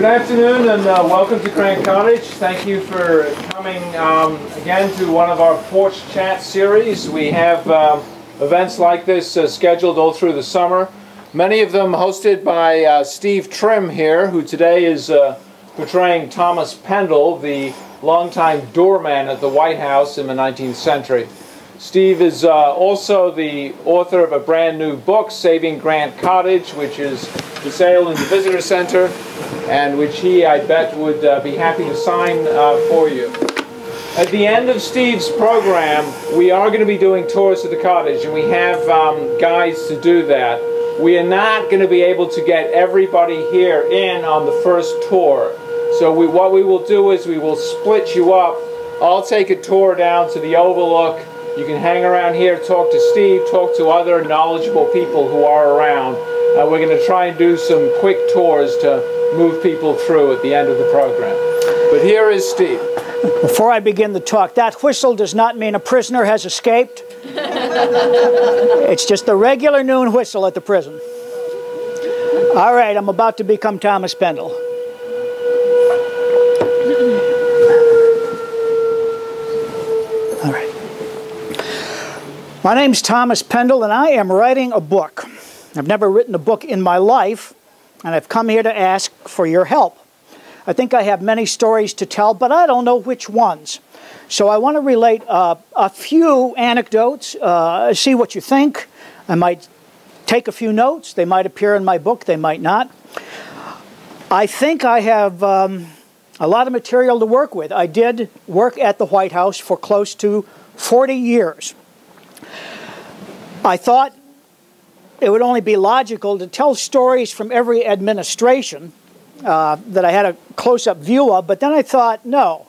Good afternoon and welcome to Grant Cottage. Thank you for coming again to one of our Porch Chat series. We have events like this scheduled all through the summer. Many of them hosted by Steve Trimm here, who today is portraying Thomas Pendle, the longtime doorman at the White House in the 19th century. Steve is also the author of a brand new book, Saving Grant Cottage, which is for sale in the visitor center, and which he, I bet, would be happy to sign for you. At the end of Steve's program, we are going to be doing tours of the cottage, and we have guides to do that. We are not going to be able to get everybody here in on the first tour. So what we will do is we will split you up. I'll take a tour down to the overlook. You can hang around here, talk to Steve, talk to other knowledgeable people who are around. We're going to try and do some quick tours to move people through at the end of the program. But here is Steve. Before I begin the talk, that whistle does not mean a prisoner has escaped. It's just the regular noon whistle at the prison. All right, I'm about to become Thomas Pendle. All right. My name's Thomas Pendle, and I am writing a book. I've never written a book in my life, and I've come here to ask for your help. I think I have many stories to tell, but I don't know which ones. So I want to relate a few anecdotes, see what you think. I might take a few notes. They might appear in my book, they might not. I think I have a lot of material to work with. I did work at the White House for close to 40 years. I thought it would only be logical to tell stories from every administration that I had a close-up view of, but then I thought, no.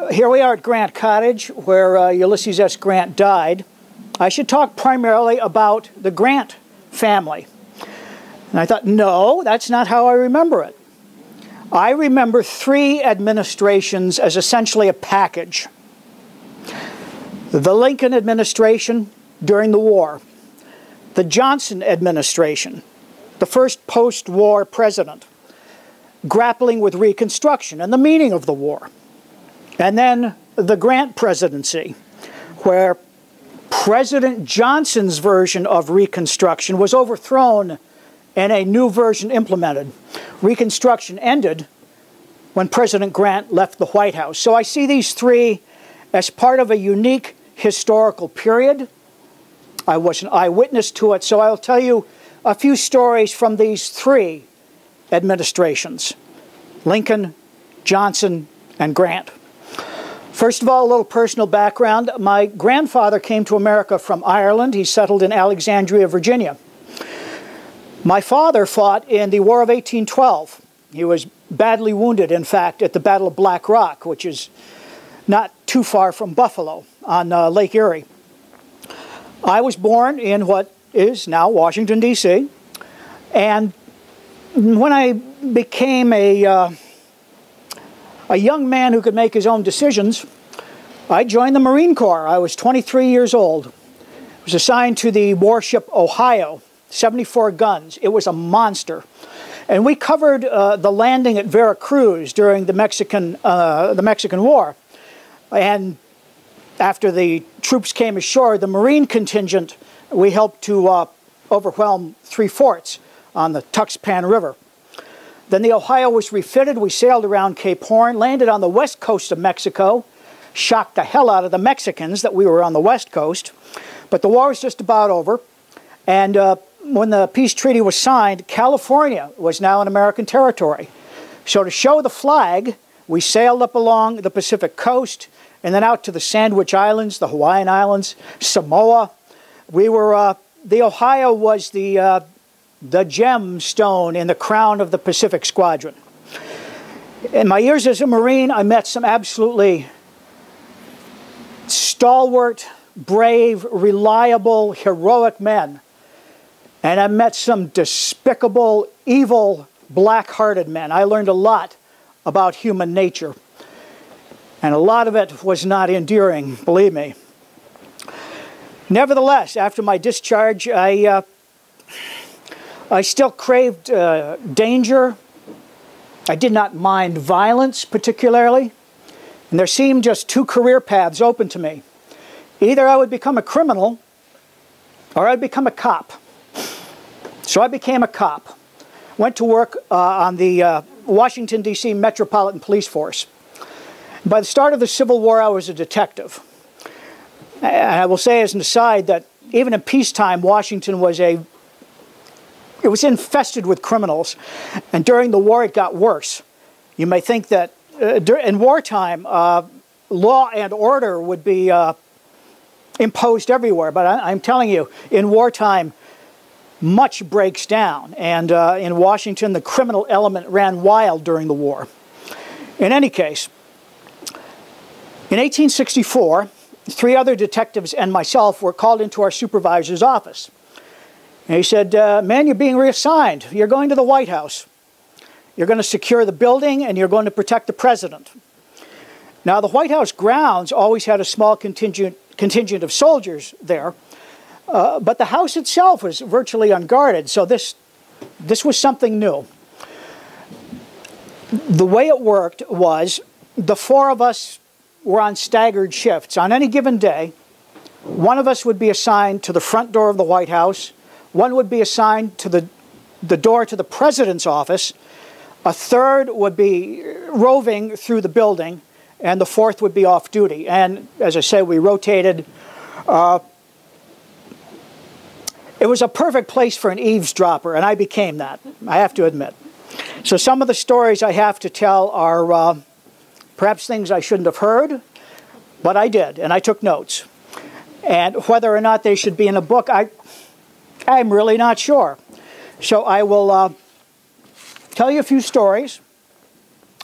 Here we are at Grant Cottage, where Ulysses S. Grant died. I should talk primarily about the Grant family. And I thought, no, that's not how I remember it. I remember three administrations as essentially a package. The Lincoln administration during the war, the Johnson administration, the first post-war president, grappling with Reconstruction and the meaning of the war, and then the Grant presidency, where President Johnson's version of Reconstruction was overthrown and a new version implemented. Reconstruction ended when President Grant left the White House. So I see these three as part of a unique historical period. I was an eyewitness to it, so I'll tell you a few stories from these three administrations: Lincoln, Johnson, and Grant. First of all, a little personal background. My grandfather came to America from Ireland. He settled in Alexandria, Virginia. My father fought in the War of 1812. He was badly wounded, in fact, at the Battle of Black Rock, which is not too far from Buffalo on Lake Erie. I was born in what is now Washington, D.C., and when I became a young man who could make his own decisions, I joined the Marine Corps. I was 23 years old. I was assigned to the warship Ohio, 74 guns. It was a monster. And we covered the landing at Veracruz during the Mexican War. And after the troops came ashore, the Marine contingent, we helped to overwhelm 3 forts on the Tuxpan River. Then the Ohio was refitted. We sailed around Cape Horn, landed on the west coast of Mexico, shocked the hell out of the Mexicans that we were on the west coast. But the war was just about over. And when the peace treaty was signed, California was now an American territory. So to show the flag, we sailed up along the Pacific coast and then out to the Sandwich Islands, the Hawaiian Islands, Samoa. We were, the Ohio was the gemstone in the crown of the Pacific Squadron. In my years as a Marine, I met some absolutely stalwart, brave, reliable, heroic men. And I met some despicable, evil, black-hearted men. I learned a lot about human nature. And a lot of it was not endearing, believe me. Nevertheless, after my discharge, I still craved danger, I did not mind violence particularly, and there seemed just two career paths open to me. Either I would become a criminal or I'd become a cop. So I became a cop. Went to work on the Washington, D.C. Metropolitan Police Force. By the start of the Civil War, I was a detective. And I will say as an aside that even in peacetime, Washington was infested with criminals. And during the war, it got worse. You may think that in wartime, law and order would be imposed everywhere. But I'm telling you, in wartime, much breaks down. And in Washington, the criminal element ran wild during the war. In any case, in 1864, 3 other detectives and myself were called into our supervisor's office. And he said, man, you're being reassigned. You're going to the White House. You're going to secure the building and you're going to protect the president. Now, the White House grounds always had a small contingent of soldiers there, but the house itself was virtually unguarded, so this was something new. The way it worked was the 4 of us were on staggered shifts. On any given day, one of us would be assigned to the front door of the White House, one would be assigned to the door to the president's office, a third would be roving through the building, and the 4th would be off duty. And as I say, we rotated. It was a perfect place for an eavesdropper, and I became that, I have to admit. So some of the stories I have to tell are perhaps things I shouldn't have heard, but I did, and I took notes. And whether or not they should be in a book, I'm really not sure. So I will tell you a few stories,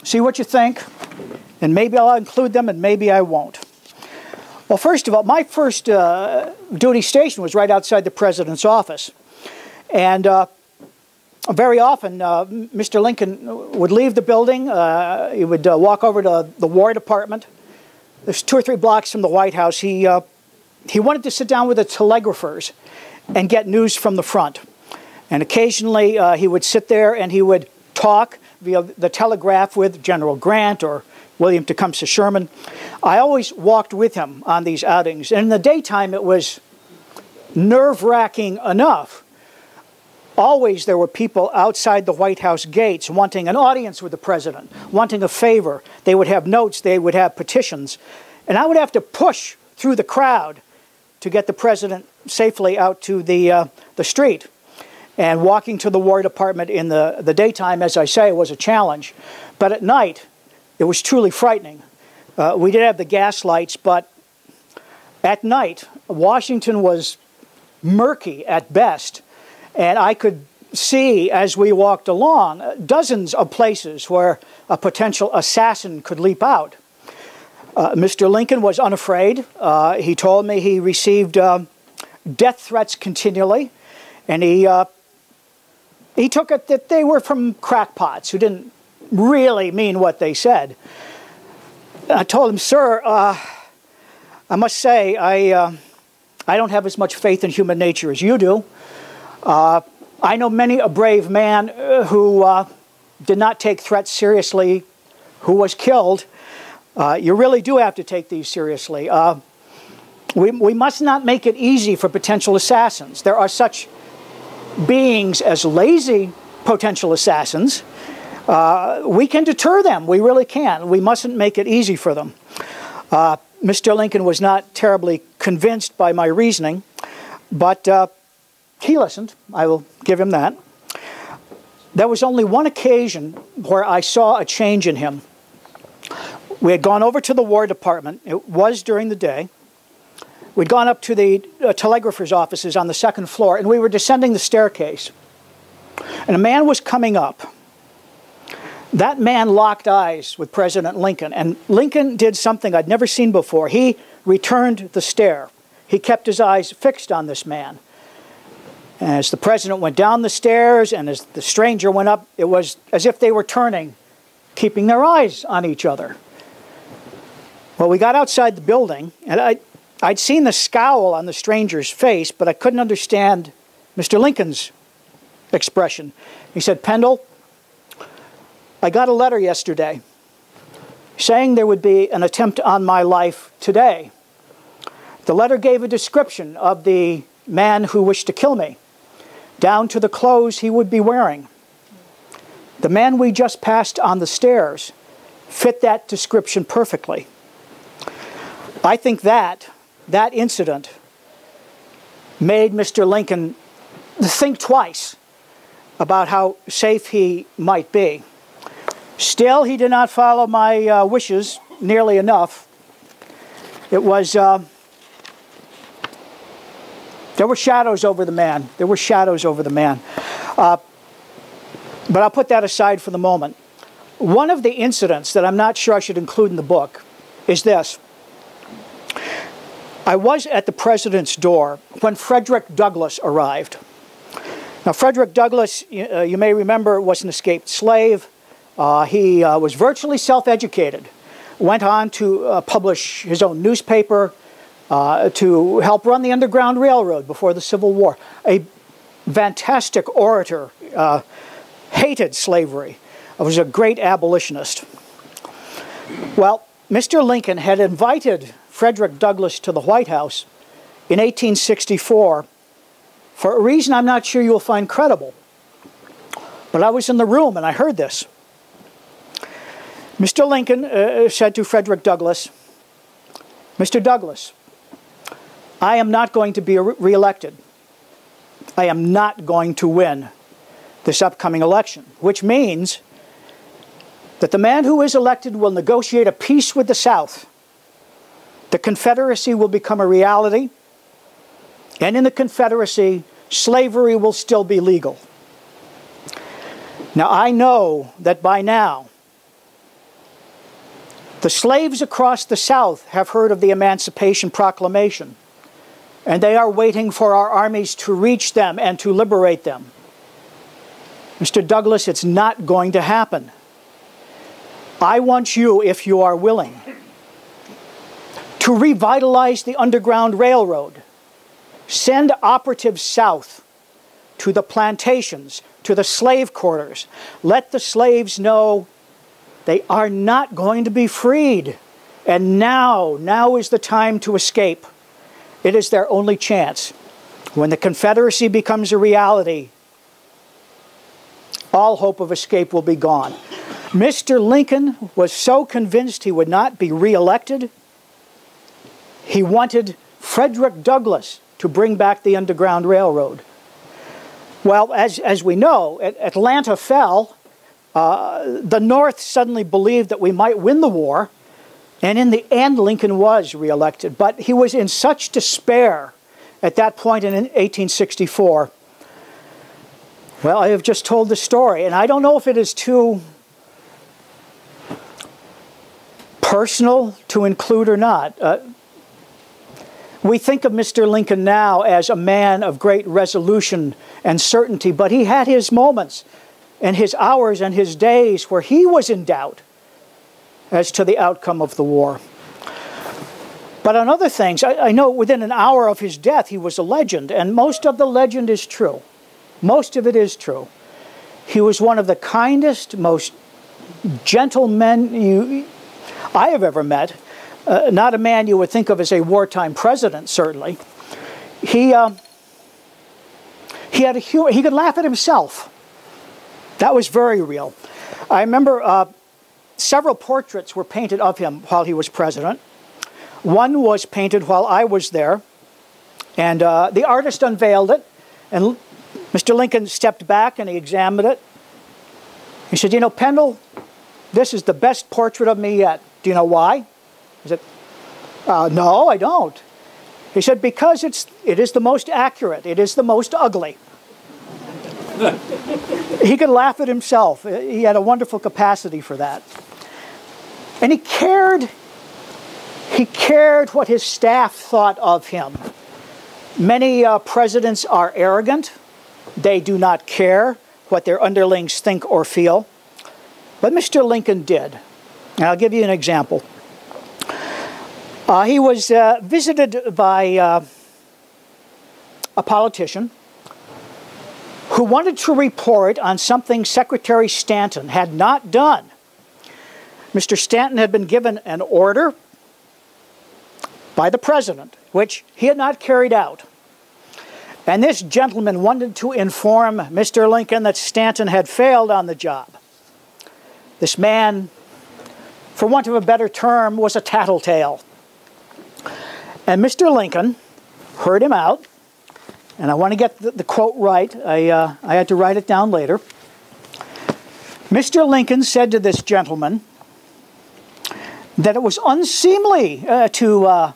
see what you think, and maybe I'll include them and maybe I won't. Well, first of all, my first duty station was right outside the president's office. And very often, Mr. Lincoln would leave the building. He would walk over to the War Department. There's 2 or 3 blocks from the White House. He wanted to sit down with the telegraphers and get news from the front. And occasionally, he would sit there and he would talk via the telegraph with General Grant or William Tecumseh Sherman. I always walked with him on these outings. And in the daytime, it was nerve-wracking enough. Always there were people outside the White House gates wanting an audience with the president, wanting a favor. They would have notes, they would have petitions. And I would have to push through the crowd to get the president safely out to the street. And walking to the War Department in the daytime, as I say, was a challenge. But at night, it was truly frightening. We did have the gas lights, but at night, Washington was murky at best. And I could see, as we walked along, dozens of places where a potential assassin could leap out. Mr. Lincoln was unafraid. He told me he received death threats continually, and he took it that they were from crackpots who didn't really mean what they said. I told him, sir, I must say I don't have as much faith in human nature as you do. I know many a brave man who did not take threats seriously, who was killed. You really do have to take these seriously. We must not make it easy for potential assassins. There are such beings as lazy potential assassins. We can deter them. We really can. We mustn't make it easy for them. Mr. Lincoln was not terribly convinced by my reasoning, but he listened. I will give him that. There was only one occasion where I saw a change in him. We had gone over to the War Department. It was during the day. We'd gone up to the telegrapher's offices on the 2nd floor, and we were descending the staircase. And a man was coming up. That man locked eyes with President Lincoln, and Lincoln did something I'd never seen before. He returned the stare. He kept his eyes fixed on this man. As the president went down the stairs and as the stranger went up, it was as if they were turning, keeping their eyes on each other. Well, we got outside the building, and I'd seen the scowl on the stranger's face, but I couldn't understand Mr. Lincoln's expression. He said, Pendle, I got a letter yesterday saying there would be an attempt on my life today. The letter gave a description of the man who wished to kill me, down to the clothes he would be wearing. The man we just passed on the stairs fit that description perfectly. I think that incident made Mr. Lincoln think twice about how safe he might be. Still, he did not follow my wishes nearly enough. It was, there were shadows over the man. There were shadows over the man. But I'll put that aside for the moment. One of the incidents that I'm not sure I should include in the book is this. I was at the president's door when Frederick Douglass arrived. Now, Frederick Douglass, you may remember, was an escaped slave. He was virtually self-educated, went on to publish his own newspaper, to help run the Underground Railroad before the Civil War. A fantastic orator, hated slavery, was a great abolitionist. Well, Mr. Lincoln had invited Frederick Douglass to the White House in 1864 for a reason I'm not sure you'll find credible. But I was in the room and I heard this. Mr. Lincoln said to Frederick Douglass, "Mr. Douglass, I am not going to be re-elected. I am not going to win this upcoming election," which means that the man who is elected will negotiate a peace with the South. The Confederacy will become a reality, and in the Confederacy, slavery will still be legal. Now, I know that by now, the slaves across the South have heard of the Emancipation Proclamation, and they are waiting for our armies to reach them and to liberate them. Mr. Douglass, it's not going to happen. I want you, if you are willing, to revitalize the Underground Railroad. Send operatives south to the plantations, to the slave quarters. Let the slaves know they are not going to be freed. And now is the time to escape. It is their only chance. When the Confederacy becomes a reality, all hope of escape will be gone. Mr. Lincoln was so convinced he would not be re-elected, he wanted Frederick Douglass to bring back the Underground Railroad. Well, as we know, Atlanta fell. The North suddenly believed that we might win the war, and in the end, Lincoln was re-elected. But he was in such despair at that point in 1864. Well, I have just told the story, and I don't know if it is too personal to include or not. We think of Mr. Lincoln now as a man of great resolution and certainty, but he had his moments and his hours and his days where he was in doubt as to the outcome of the war. But on other things, I know within an hour of his death he was a legend, and most of the legend is true. Most of it is true. He was one of the kindest, most gentle men I have ever met. Not a man you would think of as a wartime president, certainly. He had a humor. He could laugh at himself. That was very real. I remember several portraits were painted of him while he was president. One was painted while I was there, and the artist unveiled it, and Mr. Lincoln stepped back and he examined it. He said, "You know, Pendle, this is the best portrait of me yet. Do you know why?" I said, "No, I don't." He said, "Because it is the most accurate. It is the most ugly." He could laugh at himself. He had a wonderful capacity for that. And he cared what his staff thought of him. Many presidents are arrogant. They do not care what their underlings think or feel. But Mr. Lincoln did. And I'll give you an example. He was visited by a politician who wanted to report on something Secretary Stanton had not done. Mr. Stanton had been given an order by the President, which he had not carried out. And this gentleman wanted to inform Mr. Lincoln that Stanton had failed on the job. This man, for want of a better term, was a tattletale. And Mr. Lincoln heard him out, and I want to get the quote right. I had to write it down later. Mr. Lincoln said to this gentleman that it was unseemly to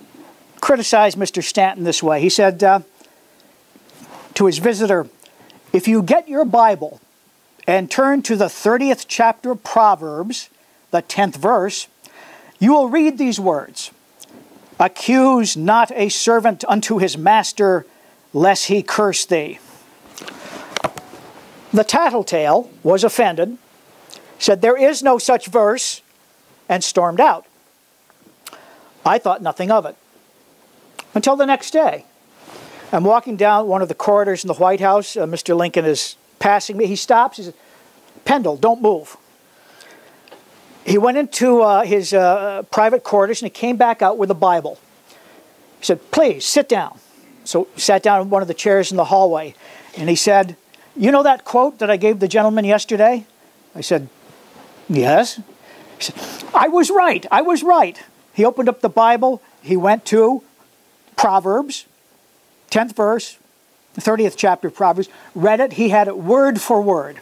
criticize Mr. Stanton this way. He said to his visitor, "If you get your Bible and turn to the 30th chapter of Proverbs, the 10th verse, you will read these words, 'Accuse not a servant unto his master, lest he curse thee.'" The tattletale was offended, said there is no such verse, and stormed out. I thought nothing of it until the next day. I'm walking down one of the corridors in the White House. Mr. Lincoln is passing me. He stops. He says, "Pendle, don't move." He went into his private quarters and he came back out with a Bible. He said, "Please, sit down." So he sat down in one of the chairs in the hallway. And he said, "You know that quote that I gave the gentleman yesterday?" I said, "Yes." He said, "I was right. I was right." He opened up the Bible. He went to Proverbs, 10th verse, the 30th chapter of Proverbs, read it. He had it word for word.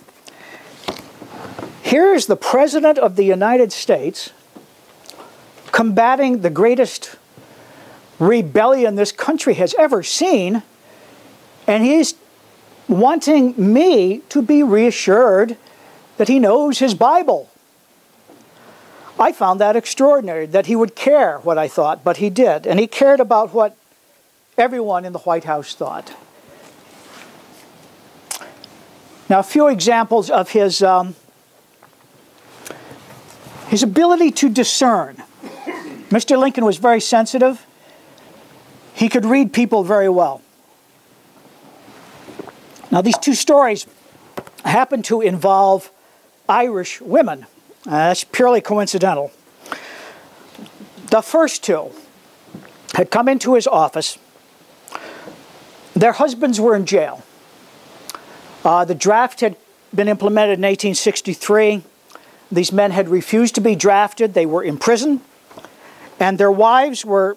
Here is the President of the United States combating the greatest rebellion this country has ever seen, and he's wanting me to be reassured that he knows his Bible. I found that extraordinary, that he would care what I thought, but he did. And he cared about what everyone in the White House thought. Now, a few examples of his ability to discern. Mr. Lincoln was very sensitive. He could read people very well. Now, these two stories happen to involve Irish women. That's purely coincidental. The first two had come into his office. Their husbands were in jail. The draft had been implemented in 1863. These men had refused to be drafted. They were in prison. And their wives were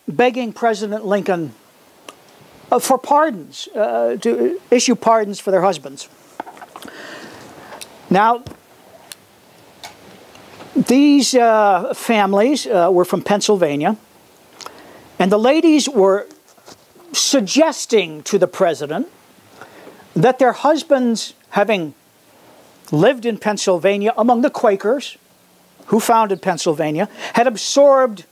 begging President Lincoln for pardons, to issue pardons for their husbands. Now, these families were from Pennsylvania, and the ladies were suggesting to the president that their husbands, having lived in Pennsylvania among the Quakers, who founded Pennsylvania, had absorbed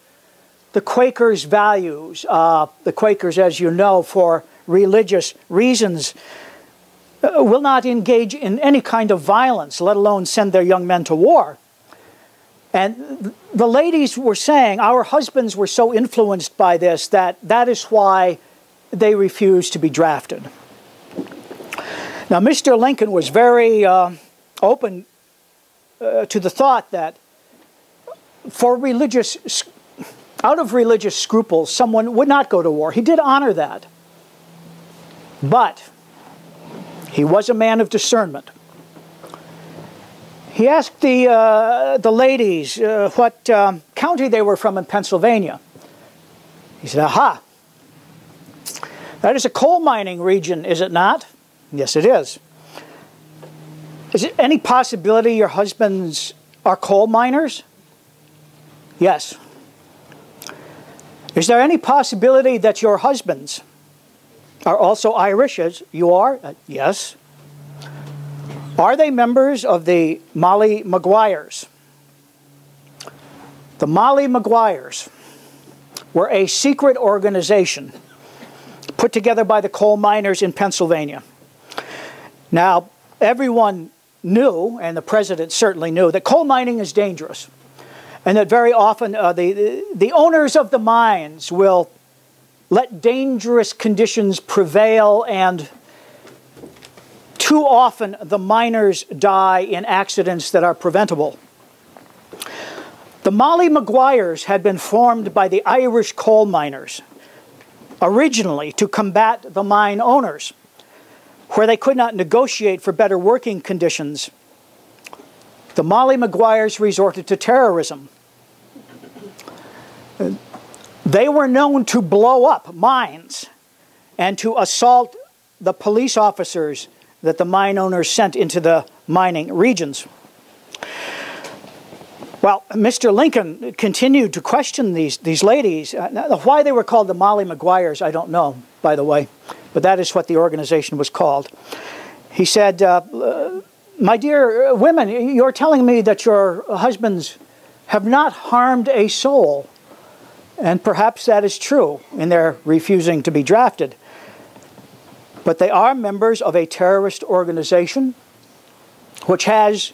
the Quakers' values. The Quakers, as you know, for religious reasons, will not engage in any kind of violence, let alone send their young men to war. And the ladies were saying, our husbands were so influenced by this that is why they refused to be drafted. Now, Mr. Lincoln was very open to the thought that out of religious scruples, someone would not go to war. He did honor that. But he was a man of discernment. He asked the ladies what county they were from in Pennsylvania. He said, "Aha, that is a coal mining region, is it not?" "Yes, it is." "Is there any possibility your husbands are coal miners?" "Yes." "Is there any possibility that your husbands are also Irish, as you are?" "Yes." "Are they members of the Molly Maguires?" The Molly Maguires were a secret organization put together by the coal miners in Pennsylvania. Now, everyone knew, and the president certainly knew, that coal mining is dangerous, and that very often the owners of the mines will let dangerous conditions prevail and Too often the miners die in accidents that are preventable. The Molly Maguires had been formed by the Irish coal miners, originally to combat the mine owners, where they could not negotiate for better working conditions. The Molly Maguires resorted to terrorism. They were known to blow up mines and to assault the police officers that the mine owners sent into the mining regions. Well, Mr. Lincoln continued to question these ladies. Why they were called the Molly Maguires, I don't know, by the way, but that is what the organization was called. He said, my dear women, you're telling me that your husbands have not harmed a soul. And perhaps that is true in their refusing to be drafted. But they are members of a terrorist organization which has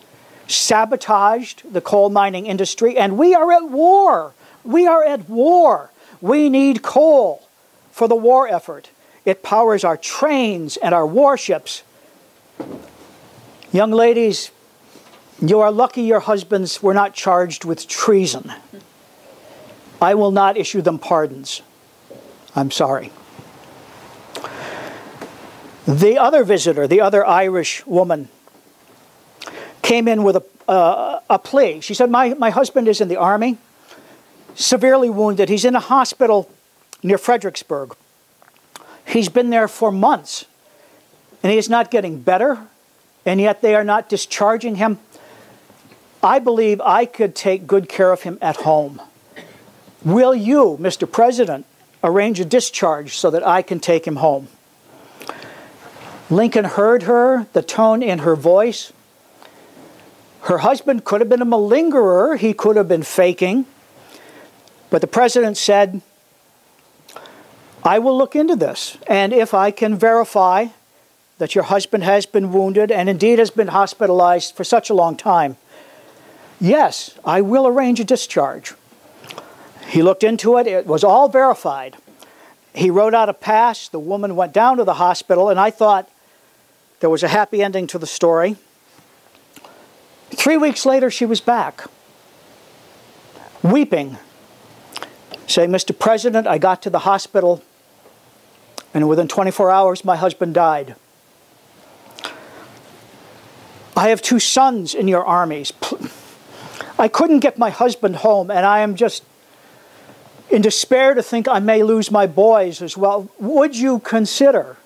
sabotaged the coal mining industry, and we are at war. We are at war. We need coal for the war effort. It powers our trains and our warships. Young ladies, you are lucky your husbands were not charged with treason. I will not issue them pardons. I'm sorry. The other visitor, the other Irish woman, came in with a plea. She said, my husband is in the army, severely wounded. He's in a hospital near Fredericksburg. He's been there for months, and he is not getting better, and yet they are not discharging him. I believe I could take good care of him at home. Will you, Mr. President, arrange a discharge so that I can take him home? Lincoln heard her, the tone in her voice. Her husband could have been a malingerer. He could have been faking. But the president said, I will look into this. And if I can verify that your husband has been wounded and indeed has been hospitalized for such a long time, yes, I will arrange a discharge. He looked into it. It was all verified. He wrote out a pass. The woman went down to the hospital, and I thought there was a happy ending to the story. 3 weeks later, she was back, weeping, saying, Mr. President, I got to the hospital, and within 24 hours, my husband died. I have 2 sons in your armies. I couldn't get my husband home, and I am just in despair to think I may lose my boys as well. Would you consider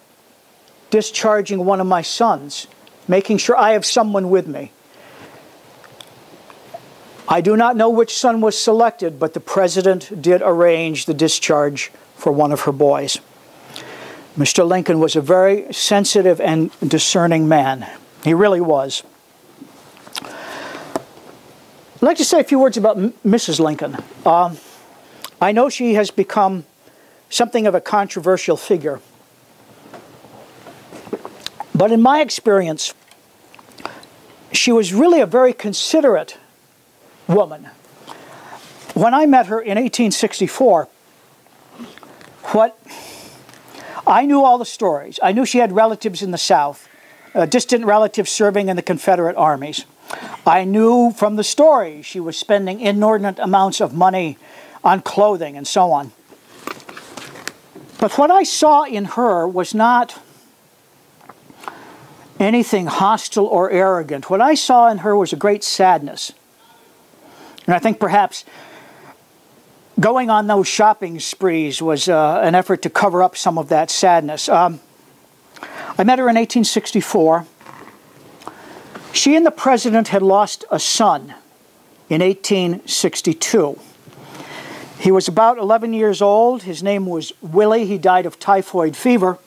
discharging one of my sons, making sure I have someone with me? I do not know which son was selected, but the president did arrange the discharge for one of her boys. Mr. Lincoln was a very sensitive and discerning man. He really was. I'd like to say a few words about Mrs. Lincoln. I know she has become something of a controversial figure. But in my experience, she was really a very considerate woman. When I met her in 1864, I knew all the stories. I knew she had relatives in the South, distant relatives serving in the Confederate armies. I knew from the stories she was spending inordinate amounts of money on clothing and so on. But what I saw in her was not anything hostile or arrogant. What I saw in her was a great sadness. And I think perhaps going on those shopping sprees was an effort to cover up some of that sadness. I met her in 1864. She and the president had lost a son in 1862. He was about 11 years old. His name was Willie. He died of typhoid fever.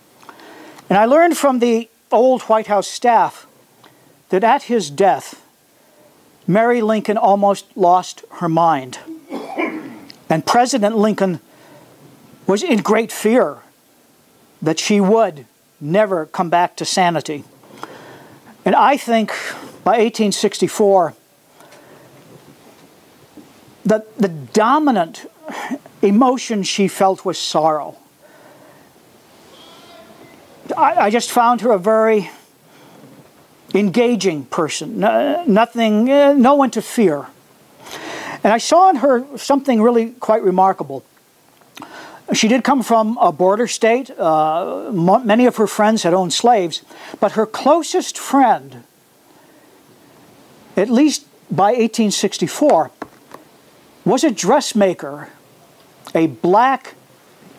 And I learned from the old White House staff that at his death, Mary Lincoln almost lost her mind. And President Lincoln was in great fear that she would never come back to sanity. And I think by 1864, the dominant emotion she felt was sorrow. I just found her a very engaging person, no one to fear. And I saw in her something really quite remarkable. She did come from a border state. Many of her friends had owned slaves, but her closest friend, at least by 1864, was a dressmaker, a black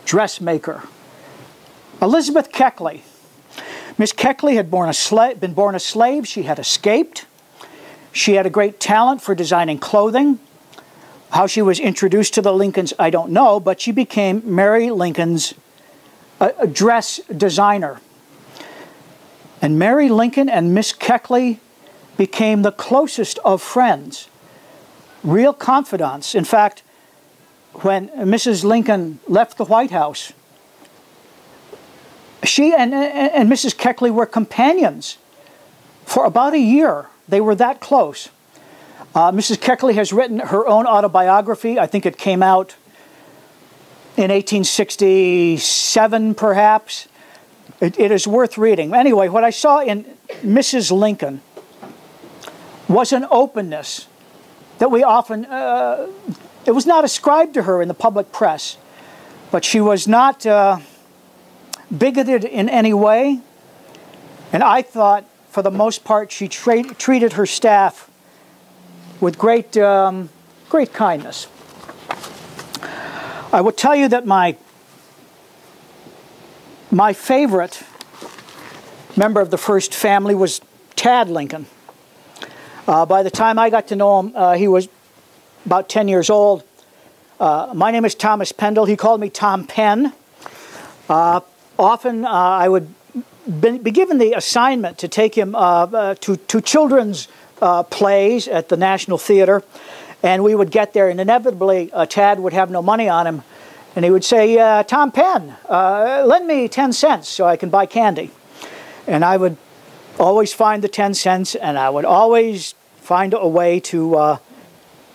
dressmaker, Elizabeth Keckley. Miss Keckley had been born a slave. She had escaped. She had a great talent for designing clothing. How she was introduced to the Lincolns, I don't know, but she became Mary Lincoln's dress designer. And Mary Lincoln and Miss Keckley became the closest of friends, real confidants. In fact, when Mrs. Lincoln left the White House, she and Mrs. Keckley were companions for about a year. They were that close. Mrs. Keckley has written her own autobiography. I think it came out in 1867, perhaps. It is worth reading. Anyway, what I saw in Mrs. Lincoln was an openness that we often, it was not ascribed to her in the public press, but she was not bigoted in any way. And I thought, for the most part, she treated her staff with great kindness. I will tell you that my favorite member of the first family was Tad Lincoln. By the time I got to know him, he was about 10 years old. My name is Thomas Pendle. He called me Tom Penn. Often I would be given the assignment to take him to children's plays at the National Theater, and we would get there, and inevitably Tad would have no money on him, and he would say, Tom Penn, lend me 10 cents so I can buy candy. And I would always find the 10 cents, and I would always find a way to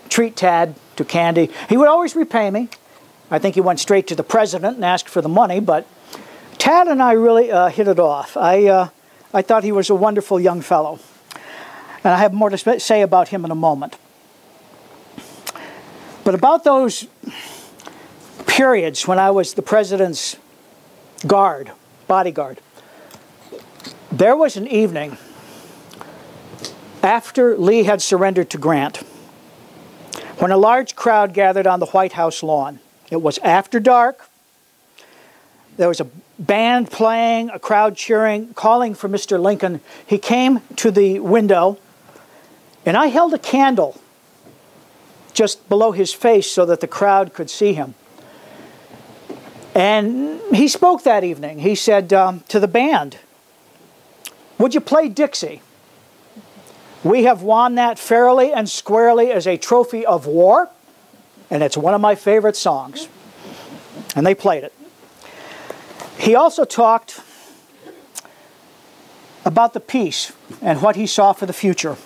treat Tad to candy. He would always repay me. I think he went straight to the president and asked for the money, but Tad and I really hit it off. I thought he was a wonderful young fellow. And I have more to say about him in a moment. But about those periods when I was the president's bodyguard, there was an evening after Lee had surrendered to Grant, when a large crowd gathered on the White House lawn. It was after dark. There was a band playing, a crowd cheering, calling for Mr. Lincoln. He came to the window, and I held a candle just below his face so that the crowd could see him. And he spoke that evening. He said to the band, "Would you play Dixie? We have won that fairly and squarely as a trophy of war, and it's one of my favorite songs." And they played it. He also talked about the peace and what he saw for the future.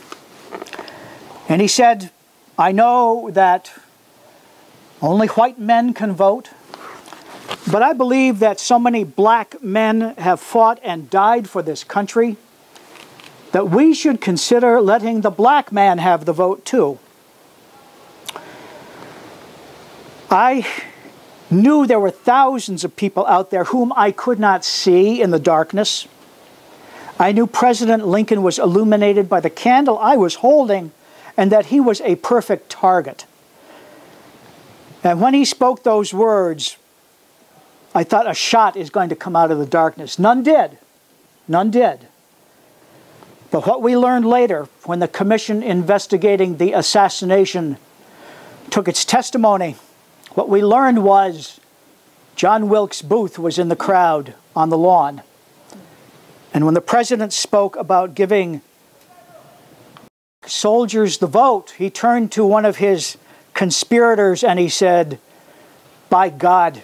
And he said, "I know that only white men can vote, but I believe that so many black men have fought and died for this country that we should consider letting the black man have the vote too." I knew there were thousands of people out there whom I could not see in the darkness. I knew President Lincoln was illuminated by the candle I was holding, and that he was a perfect target. And when he spoke those words, I thought a shot is going to come out of the darkness. None did. None did. But what we learned later, when the commission investigating the assassination took its testimony, what we learned was John Wilkes Booth was in the crowd on the lawn. And when the president spoke about giving soldiers the vote, he turned to one of his conspirators and he said, "By God,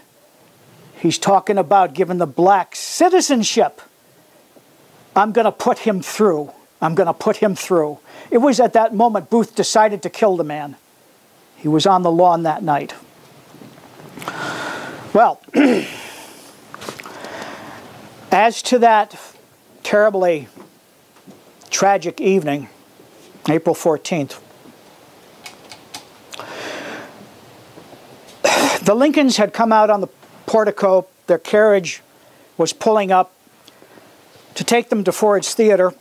he's talking about giving the blacks citizenship. I'm going to put him through. I'm going to put him through." It was at that moment Booth decided to kill the man. He was on the lawn that night. Well, as to that terribly tragic evening, April 14th. The Lincolns had come out on the portico. Their carriage was pulling up to take them to Ford's Theater.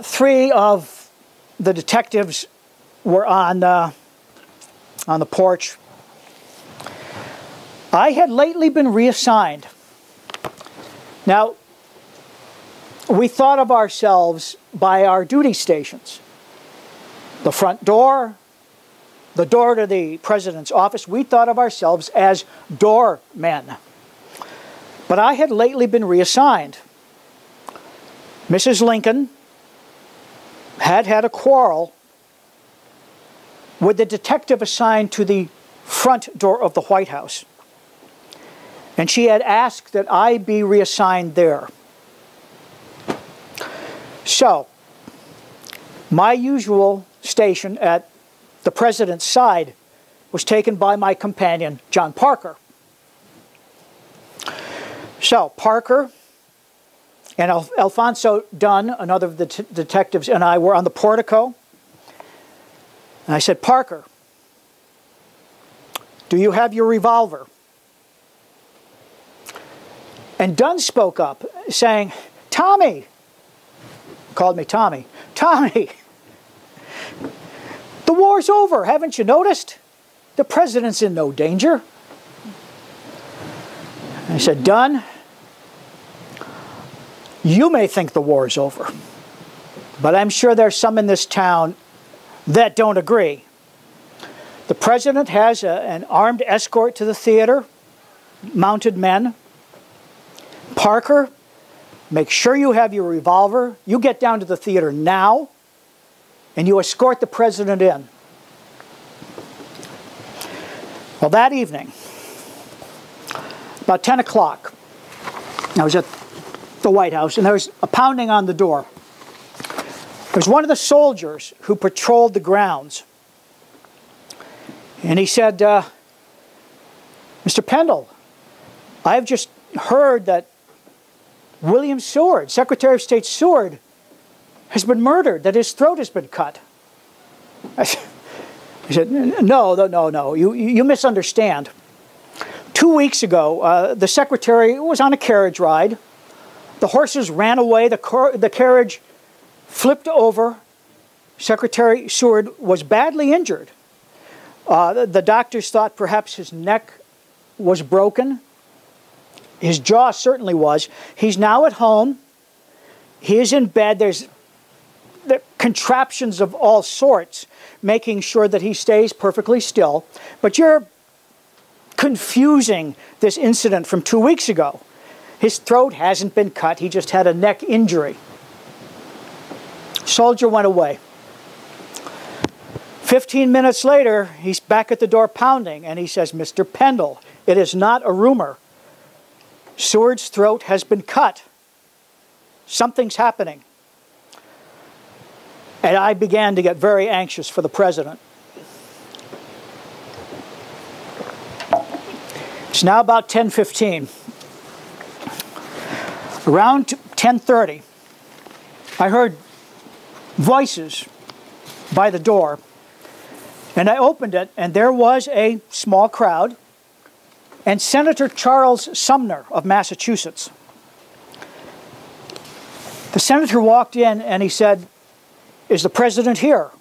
Three of the detectives were on the porch. I had lately been reassigned. Now, we thought of ourselves by our duty stations. The front door, the door to the president's office, we thought of ourselves as doormen. But I had lately been reassigned. Mrs. Lincoln had had a quarrel with the detective assigned to the front door of the White House. And she had asked that I be reassigned there. So, my usual station at the president's side was taken by my companion, John Parker. So, Parker and Alfonso Dunn, another of the detectives, and I were on the portico. And I said, Parker, do you have your revolver? And Dunn spoke up, saying, Tommy, called me Tommy, Tommy, the war's over, haven't you noticed? The president's in no danger. I said, Dunn, you may think the war's over, but I'm sure there's some in this town that don't agree. The president has an armed escort to the theater, mounted men. Parker, make sure you have your revolver. You get down to the theater now, and you escort the president in. Well, that evening, about 10 o'clock, I was at the White House, and there was a pounding on the door. It was one of the soldiers who patrolled the grounds. And he said, Mr. Pendle, I've just heard that William Seward, Secretary of State Seward, has been murdered, that his throat has been cut. I said, no, you misunderstand. 2 weeks ago, the secretary was on a carriage ride. The horses ran away, the carriage flipped over. Secretary Seward was badly injured. The doctors thought perhaps his neck was broken. His jaw certainly was. He's now at home. He is in bed. There's contraptions of all sorts, making sure that he stays perfectly still. But you're confusing this incident from 2 weeks ago. His throat hasn't been cut. He just had a neck injury. Soldier went away. 15 minutes later, he's back at the door pounding, and he says, Mr. Pendle, it is not a rumor. Seward's throat has been cut. Something's happening. And I began to get very anxious for the president. It's now about 10:15. Around 10:30, I heard voices by the door, and I opened it, and there was a small crowd, and Senator Charles Sumner of Massachusetts. The senator walked in, and he said, is the president here?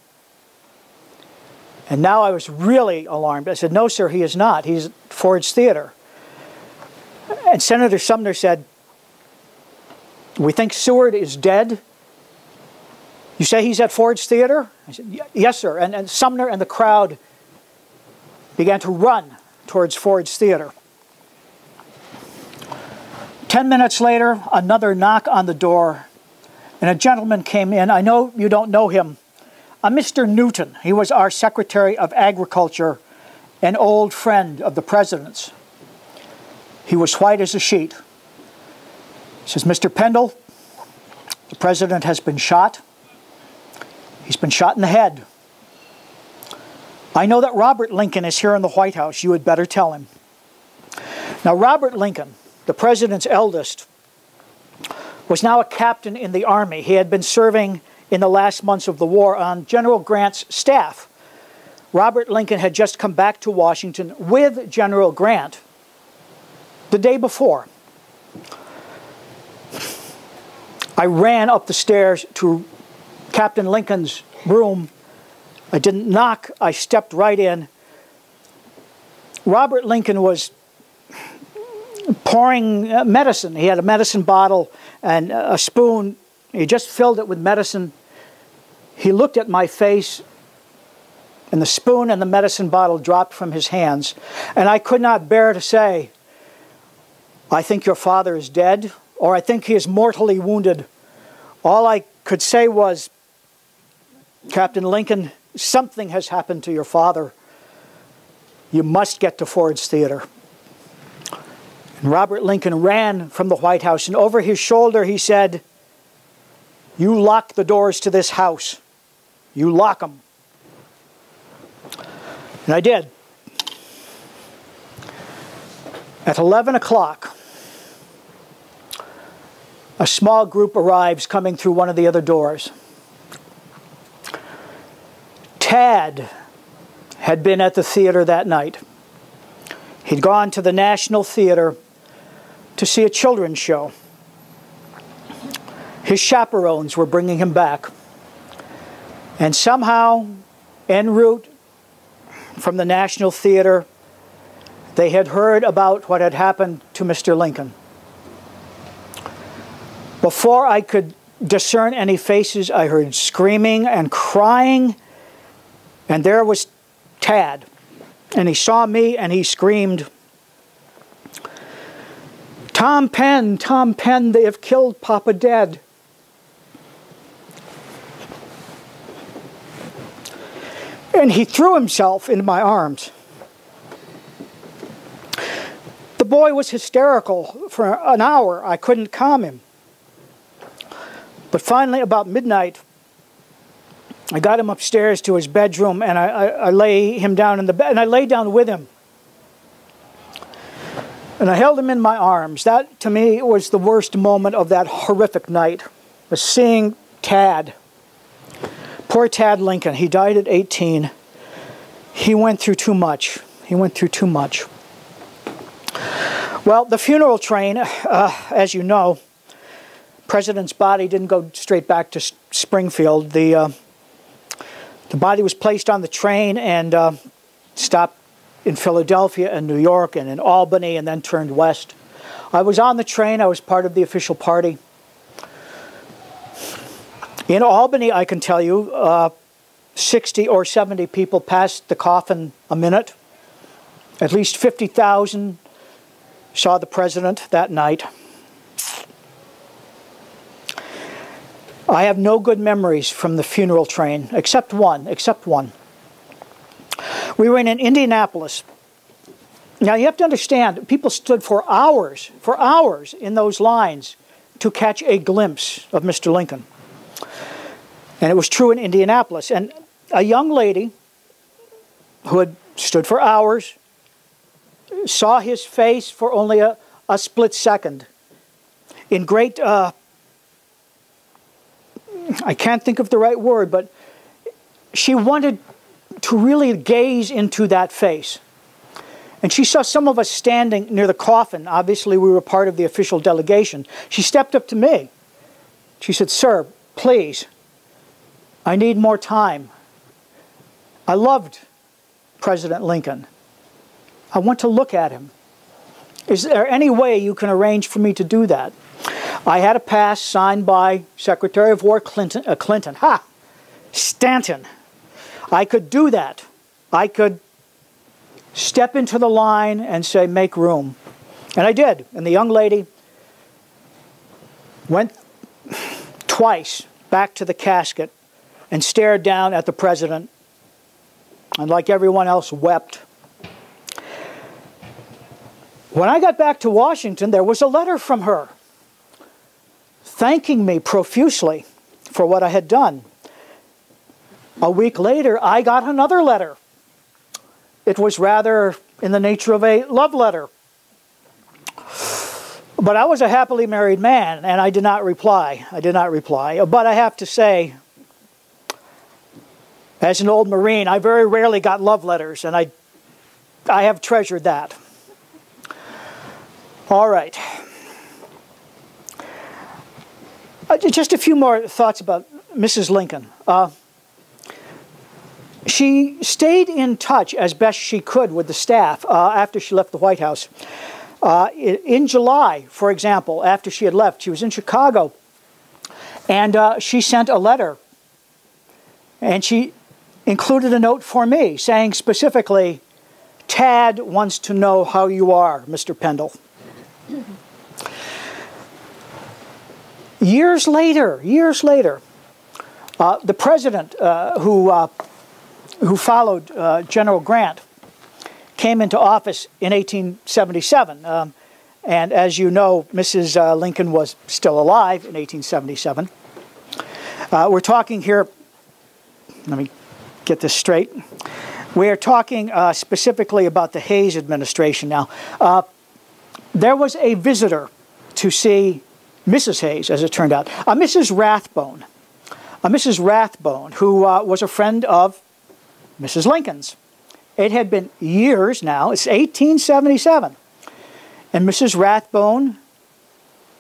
And now I was really alarmed. I said, no, sir, he is not. He's at Ford's Theater. And Senator Sumner said, we think Seward is dead. You say he's at Ford's Theater? I said, yes, sir. And Sumner and the crowd began to run towards Ford's Theater. 10 minutes later, another knock on the door, and a gentleman came in. I know you don't know him. Mr. Newton. He was our Secretary of Agriculture, an old friend of the president's. He was white as a sheet. He says, Mr. Pendle, the president has been shot. He's been shot in the head. I know that Robert Lincoln is here in the White House. You had better tell him. Now, Robert Lincoln, the president's eldest, was now a captain in the Army. He had been serving in the last months of the war on General Grant's staff. Robert Lincoln had just come back to Washington with General Grant the day before. I ran up the stairs to Captain Lincoln's room. I didn't knock, I stepped right in. Robert Lincoln was pouring medicine. He had a medicine bottle and a spoon. He just filled it with medicine. He looked at my face, and the spoon and the medicine bottle dropped from his hands. And I could not bear to say, "I think your father is dead," or "I think he is mortally wounded." All I could say was, "Captain Lincoln, something has happened to your father. You must get to Ford's Theater." And Robert Lincoln ran from the White House, and over his shoulder he said, "You lock the doors to this house. You lock them." And I did. At 11 o'clock, a small group arrives coming through one of the other doors. Tad had been at the theater that night. He'd gone to the National Theater to see a children's show. His chaperones were bringing him back. And somehow, en route from the National Theater, they had heard about what had happened to Mr. Lincoln. Before I could discern any faces, I heard screaming and crying, and there was Tad. And he saw me and he screamed, Tom Penn, they have killed Papa dead." And he threw himself into my arms. The boy was hysterical for an hour. I couldn't calm him. But finally, about midnight, I got him upstairs to his bedroom, and I lay him down in the bed, and I lay down with him. And I held him in my arms. That, to me, was the worst moment of that horrific night, was seeing Tad. Poor Tad Lincoln. He died at 18. He went through too much. He went through too much. Well, the funeral train, as you know, President's body didn't go straight back to Springfield. The body was placed on the train and stopped in Philadelphia and New York and in Albany and then turned west. I was on the train. I was part of the official party. In Albany, I can tell you, 60 or 70 people passed the coffin a minute. At least 50,000 saw the president that night. I have no good memories from the funeral train, except one. We were in Indianapolis. Now you have to understand, people stood for hours in those lines to catch a glimpse of Mr. Lincoln. And it was true in Indianapolis. And a young lady who had stood for hours saw his face for only a split second. In great, I can't think of the right word, but she wanted to really gaze into that face. And she saw some of us standing near the coffin. Obviously, we were part of the official delegation. She stepped up to me. She said, "Sir, please, I need more time. I loved President Lincoln. I want to look at him. Is there any way you can arrange for me to do that?" I had a pass signed by Secretary of War Stanton. I could do that. I could step into the line and say, "Make room." And I did. And the young lady went twice back to the casket and stared down at the president, and like everyone else, wept. When I got back to Washington, there was a letter from her thanking me profusely for what I had done. A week later, I got another letter. It was rather in the nature of a love letter. But I was a happily married man, and I did not reply. I did not reply. But I have to say, as an old Marine, I very rarely got love letters, and I have treasured that. All right. Just a few more thoughts about Mrs. Lincoln. She stayed in touch as best she could with the staff after she left the White House. In July, for example, after she had left, she was in Chicago, and she sent a letter, and she included a note for me saying specifically, "Tad wants to know how you are, Mr. Pendle." Years later, the president who followed General Grant came into office in 1877. And as you know, Mrs. Lincoln was still alive in 1877. We're talking here, let me get this straight. We're talking specifically about the Hayes administration now. There was a visitor to see Mrs. Hayes, as it turned out, Mrs. Rathbone, who was a friend of Mrs. Lincoln's. It had been years now. It's 1877. And Mrs. Rathbone,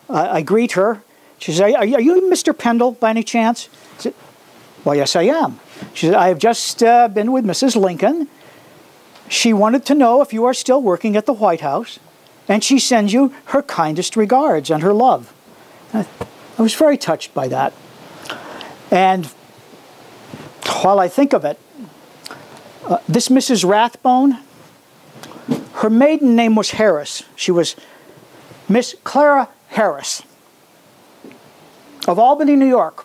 I greet her. She says, are you Mr. Pendle by any chance? I said, well, yes, I am. She said, I have just been with Mrs. Lincoln. She wanted to know if you are still working at the White House. And she sends you her kindest regards and her love. I was very touched by that. And while I think of it, this Mrs. Rathbone, her maiden name was Harris. She was Miss Clara Harris of Albany, New York.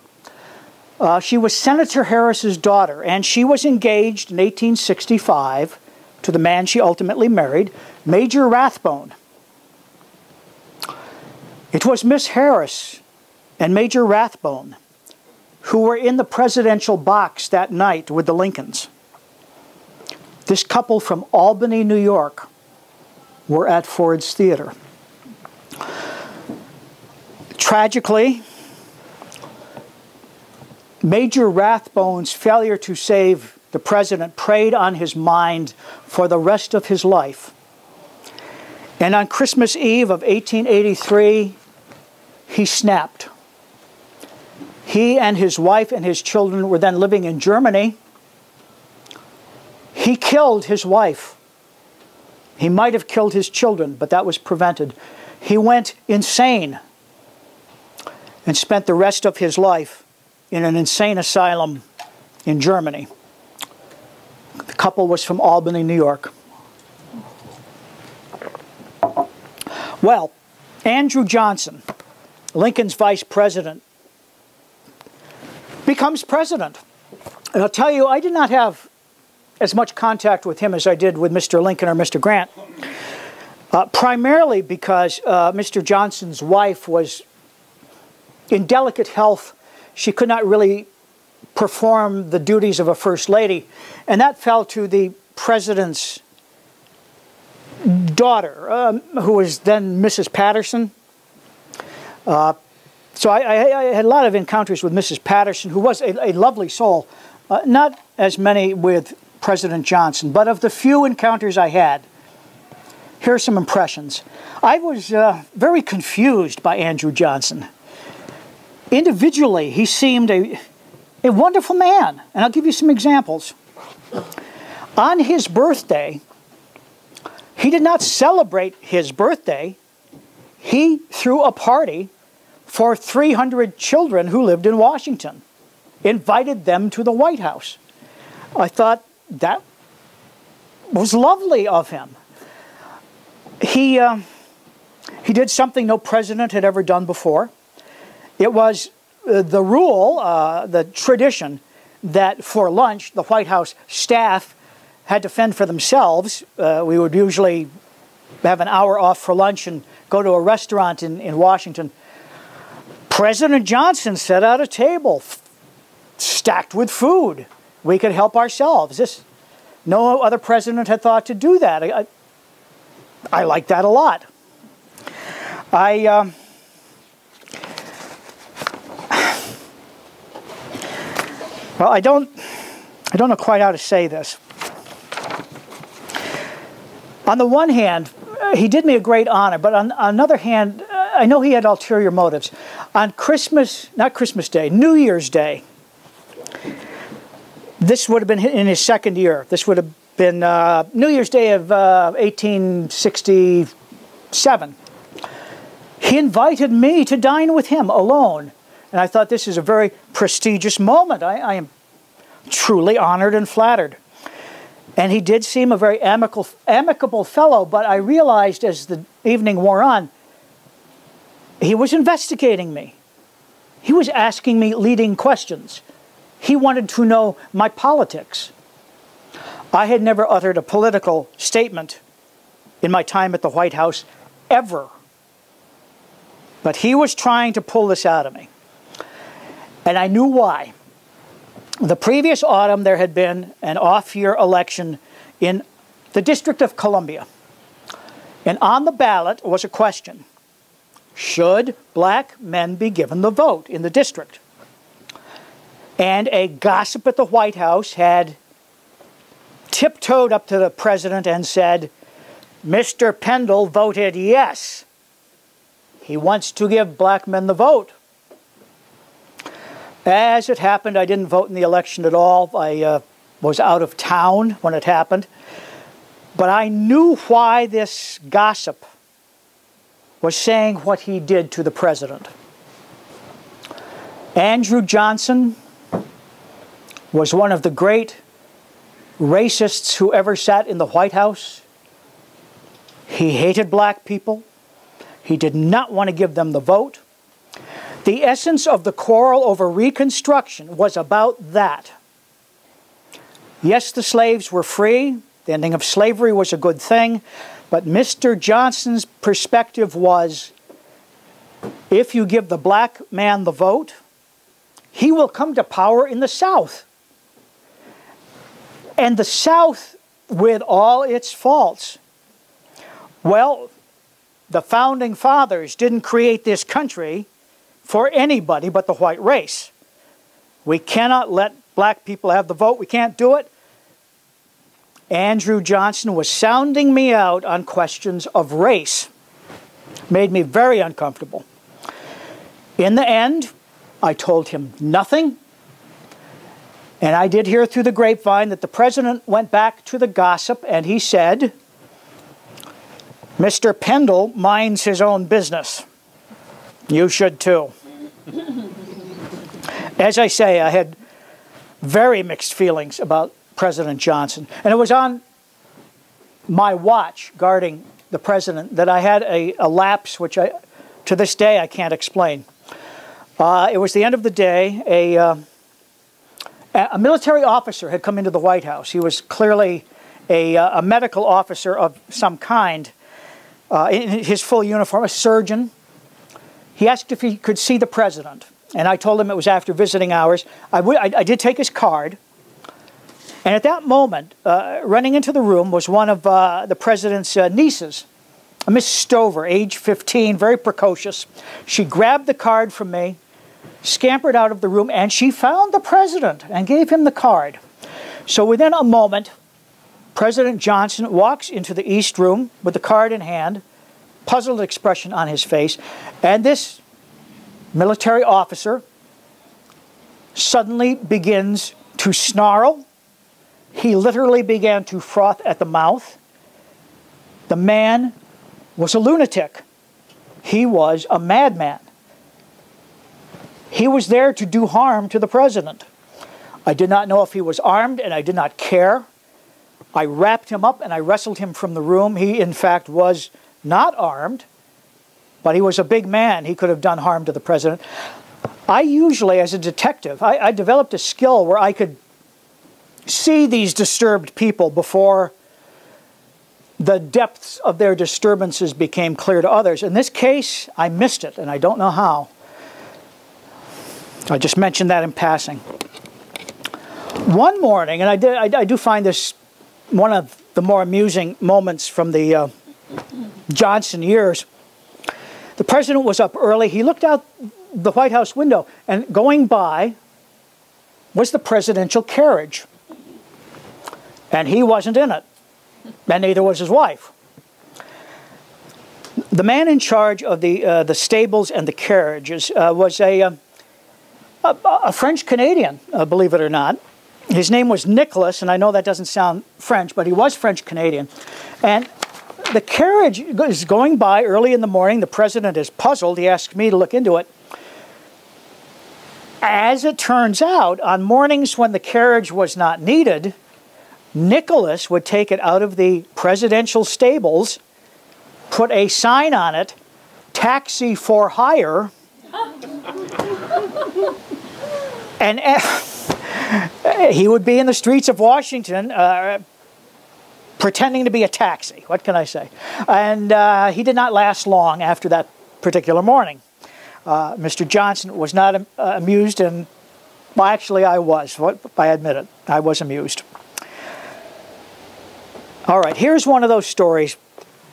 She was Senator Harris's daughter, and she was engaged in 1865 to the man she ultimately married, Major Rathbone. It was Miss Harris and Major Rathbone who were in the presidential box that night with the Lincolns. This couple from Albany, New York, were at Ford's Theater. Tragically, Major Rathbone's failure to save the president preyed on his mind for the rest of his life. And on Christmas Eve of 1883, he snapped. He and his wife and his children were then living in Germany. He killed his wife. He might have killed his children, but that was prevented. He went insane and spent the rest of his life in an insane asylum in Germany. The couple was from Albany, New York. Well, Andrew Johnson, Lincoln's vice president, becomes president. And I'll tell you, I did not have as much contact with him as I did with Mr. Lincoln or Mr. Grant, primarily because Mr. Johnson's wife was in delicate health. She could not really perform the duties of a first lady, and that fell to the president's daughter, who was then Mrs. Patterson. So I had a lot of encounters with Mrs. Patterson, who was a lovely soul. Not as many with President Johnson, but of the few encounters I had, here are some impressions. I was very confused by Andrew Johnson. Individually, he seemed a wonderful man, and I'll give you some examples. On his birthday, he did not celebrate his birthday. He threw a party for 300 children who lived in Washington, invited them to the White House. I thought that was lovely of him. He did something no president had ever done before. It was the rule, the tradition, that for lunch, the White House staff had to fend for themselves. We would usually have an hour off for lunch and go to a restaurant in Washington. President Johnson set out a table stacked with food. We could help ourselves. No other president had thought to do that. I like that a lot. Well, I don't know quite how to say this. On the one hand, he did me a great honor, but on another hand, I know he had ulterior motives. On New Year's Day, this would have been in his second year. This would have been New Year's Day of 1867. He invited me to dine with him alone. And I thought, this is a very prestigious moment. I am truly honored and flattered. And he did seem a very amicable fellow, but I realized as the evening wore on, he was investigating me. He was asking me leading questions. He wanted to know my politics. I had never uttered a political statement in my time at the White House, ever. But he was trying to pull this out of me. And I knew why. The previous autumn, there had been an off-year election in the District of Columbia. And on the ballot was a question: should black men be given the vote in the district? And a gossip at the White House had tiptoed up to the president and said, Mr. Pendle voted yes. He wants to give black men the vote. As it happened, I didn't vote in the election at all. I was out of town when it happened. But I knew why this gossip was saying what he did to the president. Andrew Johnson was one of the great racists who ever sat in the White House. He hated black people. He did not want to give them the vote. The essence of the quarrel over Reconstruction was about that. Yes, the slaves were free. The ending of slavery was a good thing. But Mr. Johnson's perspective was, if you give the black man the vote, he will come to power in the South. And the South, with all its faults, well, the Founding Fathers didn't create this country for anybody but the white race. We cannot let black people have the vote. We can't do it. Andrew Johnson was sounding me out on questions of race. Made me very uncomfortable. In the end, I told him nothing. And I did hear through the grapevine that the president went back to the gossip and he said, Mr. Pendle minds his own business. You should too. As I say, I had very mixed feelings about President Johnson. And it was on my watch guarding the president that I had a lapse which to this day I can't explain. It was the end of the day. A military officer had come into the White House. He was clearly a medical officer of some kind in his full uniform, a surgeon. He asked if he could see the president. And I told him it was after visiting hours. I did take his card. And at that moment, running into the room was one of the president's nieces, Miss Stover, age 15, very precocious. She grabbed the card from me, scampered out of the room, and she found the president and gave him the card. So within a moment, President Johnson walks into the East Room with the card in hand, puzzled expression on his face, and this military officer suddenly begins to snarl. He literally began to froth at the mouth. The man was a lunatic. He was a madman. He was there to do harm to the president. I did not know if he was armed, and I did not care. I wrapped him up and I wrestled him from the room. He, in fact, was not armed, but he was a big man. He could have done harm to the president. I usually, as a detective, I developed a skill where I could see these disturbed people before the depths of their disturbances became clear to others. In this case, I missed it, and I don't know how. I just mentioned that in passing. One morning, and I do find this one of the more amusing moments from the Johnson years, The president was up early. He looked out the White House window, and going by was the presidential carriage. And he wasn't in it, and neither was his wife. The man in charge of the stables and the carriages was a French-Canadian, believe it or not. His name was Nicholas, and I know that doesn't sound French, but he was French-Canadian. And the carriage is going by early in the morning. The president is puzzled. He asked me to look into it. As it turns out, on mornings when the carriage was not needed, Nicholas would take it out of the presidential stables, put a sign on it, "Taxi for hire," and he would be in the streets of Washington pretending to be a taxi. What can I say? And he did not last long after that particular morning. Mr. Johnson was not amused, and well, actually I was. I admit it. I was amused. All right, here's one of those stories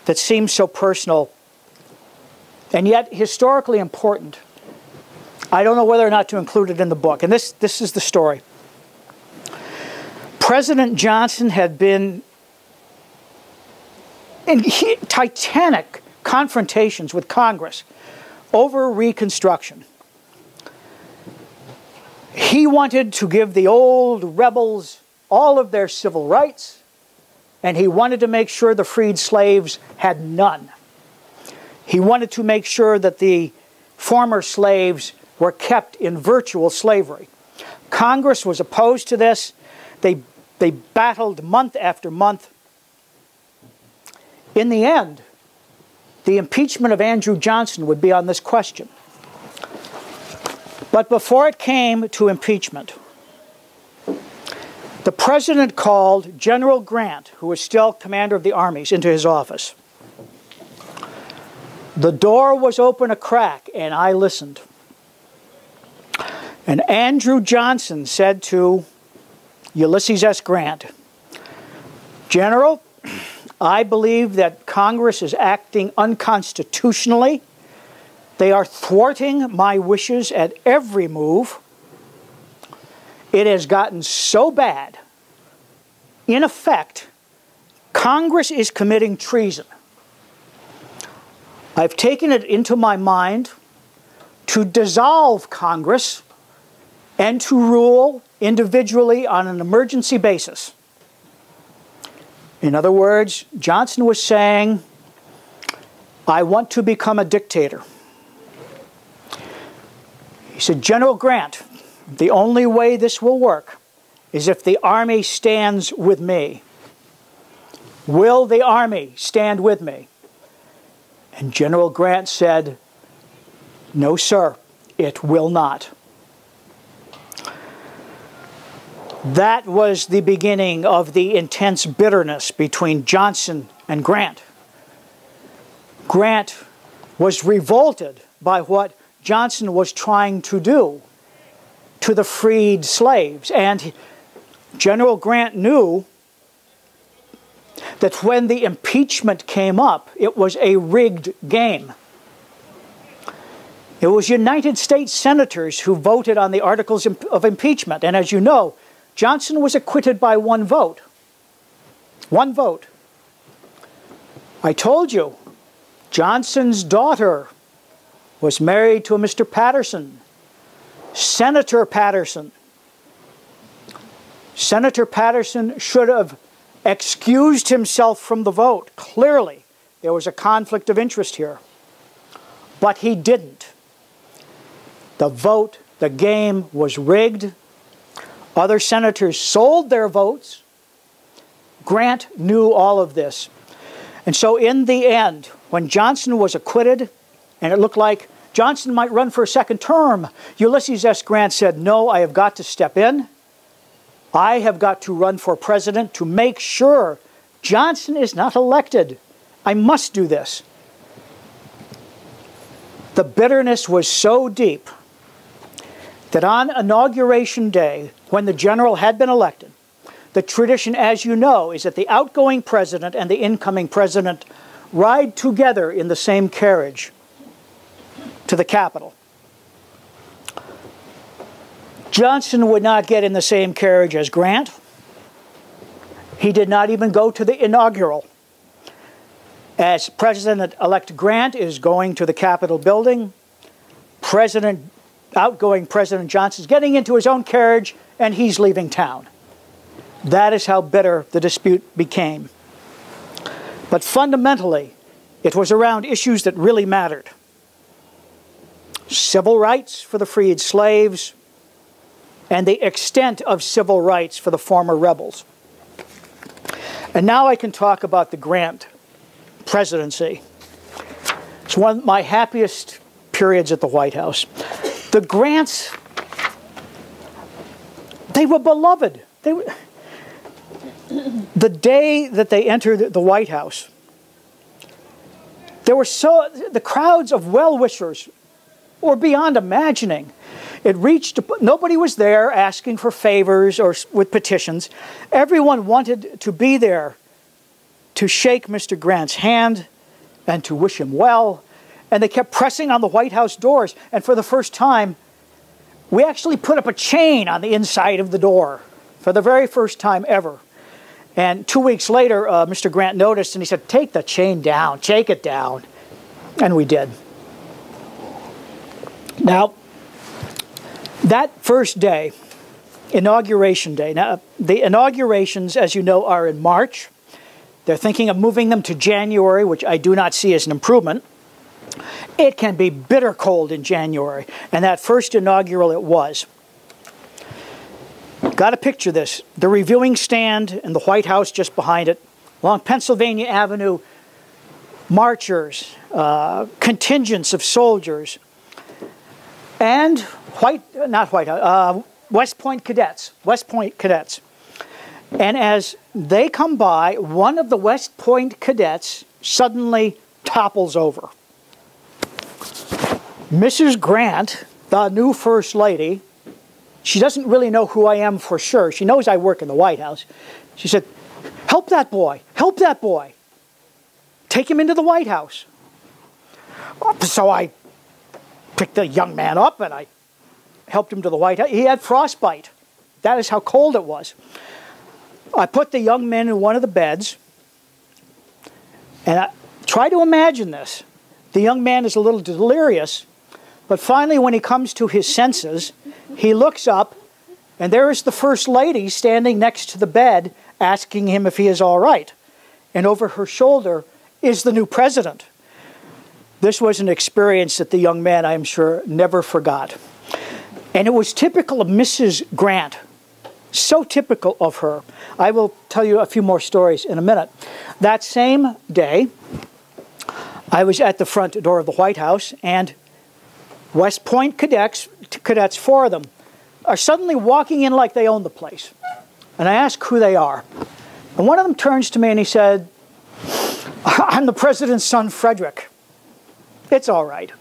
that seems so personal and yet historically important. I don't know whether or not to include it in the book, and this is the story. President Johnson had been in titanic confrontations with Congress over Reconstruction. He wanted to give the old rebels all of their civil rights, and he wanted to make sure the freed slaves had none. He wanted to make sure that the former slaves were kept in virtual slavery. Congress was opposed to this. They battled month after month. In the end, the impeachment of Andrew Johnson would be on this question. But before it came to impeachment, the president called General Grant, who was still commander of the armies, into his office. The door was open a crack, and I listened. And Andrew Johnson said to Ulysses S. Grant, "General, I believe that Congress is acting unconstitutionally. They are thwarting my wishes at every move. It has gotten so bad, in effect, Congress is committing treason. I've taken it into my mind to dissolve Congress and to rule individually on an emergency basis." In other words, Johnson was saying, I want to become a dictator. He said, "General Grant, the only way this will work is if the Army stands with me. Will the Army stand with me?" And General Grant said, "No, sir, it will not." That was the beginning of the intense bitterness between Johnson and Grant. Grant was revolted by what Johnson was trying to do to the freed slaves. And General Grant knew that when the impeachment came up, it was a rigged game. It was United States senators who voted on the articles of impeachment. And as you know, Johnson was acquitted by one vote. One vote. I told you, Johnson's daughter was married to a Mr. Patterson, Senator Patterson. Senator Patterson should have excused himself from the vote. Clearly, there was a conflict of interest here. But he didn't. The vote, the game was rigged. Other senators sold their votes. Grant knew all of this. And so in the end, when Johnson was acquitted, and it looked like Johnson might run for a second term, Ulysses S. Grant said, "No, I have got to step in. I have got to run for president to make sure Johnson is not elected. I must do this." The bitterness was so deep that on Inauguration Day, when the general had been elected, the tradition, as you know, is that the outgoing president and the incoming president ride together in the same carriage. to the Capitol. Johnson would not get in the same carriage as Grant. He did not even go to the inaugural. As President-elect Grant is going to the Capitol building, outgoing President Johnson's getting into his own carriage and he's leaving town. That is how bitter the dispute became. But fundamentally, it was around issues that really mattered. Civil rights for the freed slaves and the extent of civil rights for the former rebels. And now I can talk about the Grant presidency. It's one of my happiest periods at the White House. The Grants, they were beloved. The day that they entered the White House, the crowds of well-wishers were beyond imagining. It reached, nobody was there asking for favors or with petitions. Everyone wanted to be there to shake Mr. Grant's hand and to wish him well. And they kept pressing on the White House doors. And for the first time, we actually put up a chain on the inside of the door for the very first time ever. And 2 weeks later, Mr. Grant noticed and he said, "Take the chain down, take it down." And we did. Now, that first day, Inauguration Day. Now, the inaugurations, as you know, are in March. They're thinking of moving them to January, which I do not see as an improvement. It can be bitter cold in January, and that first inaugural it was. Got to picture this. The reviewing stand and the White House just behind it, along Pennsylvania Avenue, marchers, contingents of soldiers, and West Point cadets. And as they come by, one of the West Point cadets suddenly topples over. Mrs. Grant, the new First Lady, she doesn't really know who I am for sure. She knows I work in the White House. She said, "Help that boy, help that boy. Take him into the White House." So I picked the young man up and I helped him to the White House. He had frostbite. That is how cold it was. I put the young man in one of the beds, and I try to imagine this. The young man is a little delirious, but finally when he comes to his senses, he looks up, and there is the First Lady standing next to the bed asking him if he is all right. And over her shoulder is the new president. This was an experience that the young man, I am sure, never forgot. And it was typical of Mrs. Grant. So typical of her. I will tell you a few more stories in a minute. That same day, I was at the front door of the White House, and West Point cadets, 4 of them, are suddenly walking in like they own the place. And I ask who they are. And one of them turns to me and he said, "I'm the president's son, Frederick." It's all right.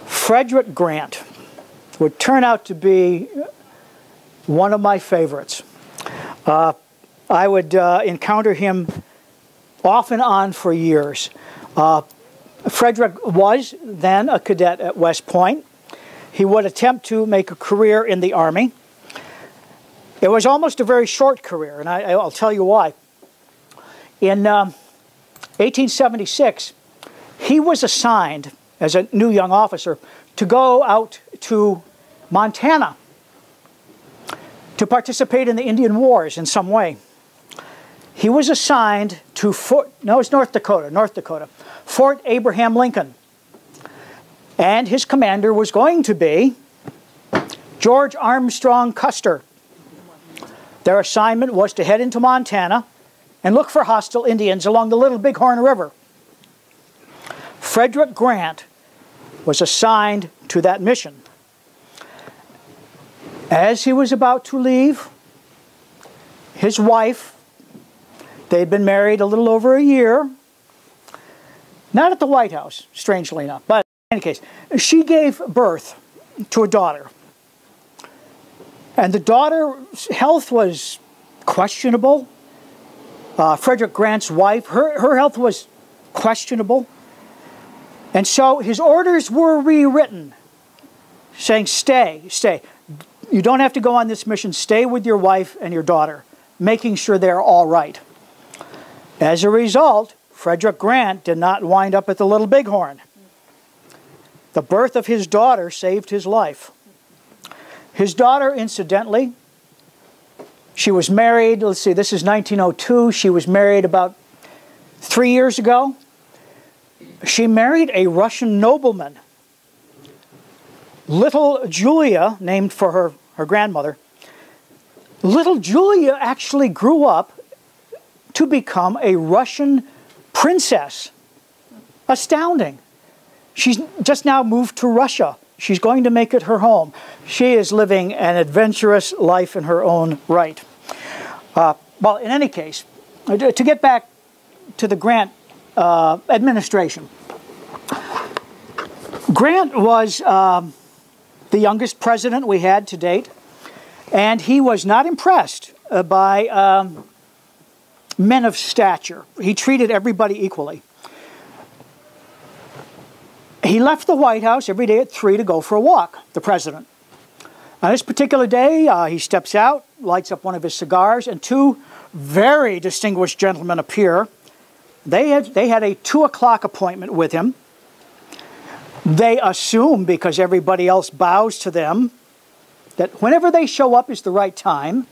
Frederick Grant would turn out to be one of my favorites. I would encounter him off and on for years. Frederick was then a cadet at West Point. He would attempt to make a career in the Army. It was almost a very short career, and I'll tell you why. In 1876, he was assigned, as a new young officer, to go out to Montana to participate in the Indian Wars in some way. He was assigned to North Dakota, Fort Abraham Lincoln. And his commander was going to be George Armstrong Custer. Their assignment was to head into Montana and look for hostile Indians along the Little Bighorn River. Frederick Grant was assigned to that mission. As he was about to leave, his wife, they'd been married a little over a year, not at the White House, strangely enough, but in any case, she gave birth to a daughter. And the daughter's health was questionable. Frederick Grant's wife, her health was questionable. And so his orders were rewritten, saying, stay, stay. You don't have to go on this mission. Stay with your wife and your daughter, making sure they're all right. As a result, Frederick Grant did not wind up at the Little Bighorn. The birth of his daughter saved his life. His daughter, incidentally, she was married, let's see, this is 1902. She was married about 3 years ago. She married a Russian nobleman. Little Julia, named for her grandmother, little Julia actually grew up to become a Russian princess. Astounding. She's just now moved to Russia. She's going to make it her home. She is living an adventurous life in her own right. Well, in any case, to get back to the Grant administration, Grant was the youngest president we had to date, and he was not impressed by men of stature. He treated everybody equally. He left the White House every day at 3 to go for a walk, the president. On this particular day, he steps out, lights up one of his cigars, and two very distinguished gentlemen appear. They had a 2 o'clock appointment with him. They assume, because everybody else bows to them, that whenever they show up is the right time.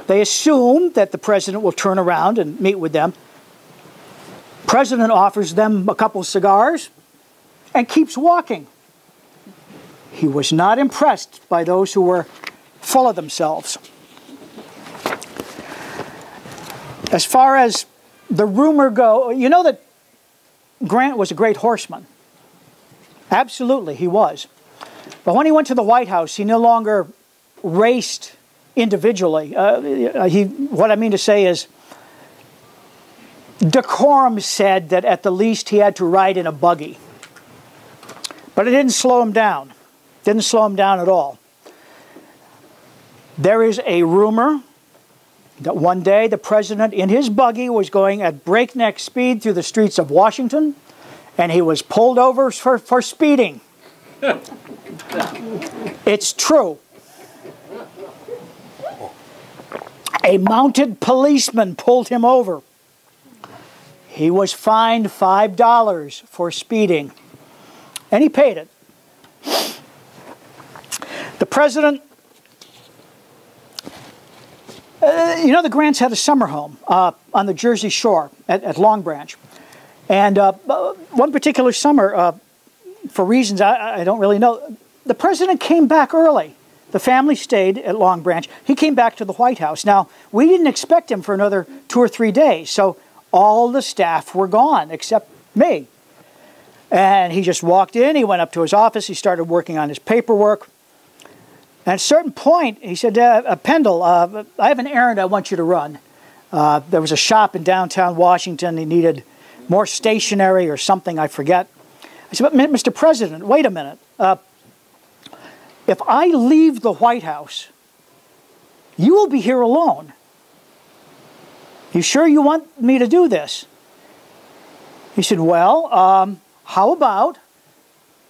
They assume that the president will turn around and meet with them. President offers them a couple of cigars and keeps walking. He was not impressed by those who were full of themselves. As far as the rumor goes, you know that Grant was a great horseman. Absolutely, he was. But when he went to the White House, he no longer raced individually. What I mean to say is, decorum said that at the least he had to ride in a buggy. But it didn't slow him down. Didn't slow him down at all. There is a rumor that one day the president in his buggy was going at breakneck speed through the streets of Washington, and he was pulled over for speeding. It's true. A mounted policeman pulled him over. He was fined $5 for speeding, and he paid it. The president, you know, the Grants had a summer home on the Jersey Shore at Long Branch. And one particular summer, for reasons I don't really know, the president came back early. The family stayed at Long Branch. He came back to the White House. Now, we didn't expect him for another 2 or 3 days, so all the staff were gone except me. And he just walked in, he went up to his office, he started working on his paperwork. And at a certain point, he said, Pendle, I have an errand I want you to run. There was a shop in downtown Washington. He needed more stationery or something, I forget. I said, but Mr. President, wait a minute. If I leave the White House, you will be here alone. You sure you want me to do this? He said, well, how about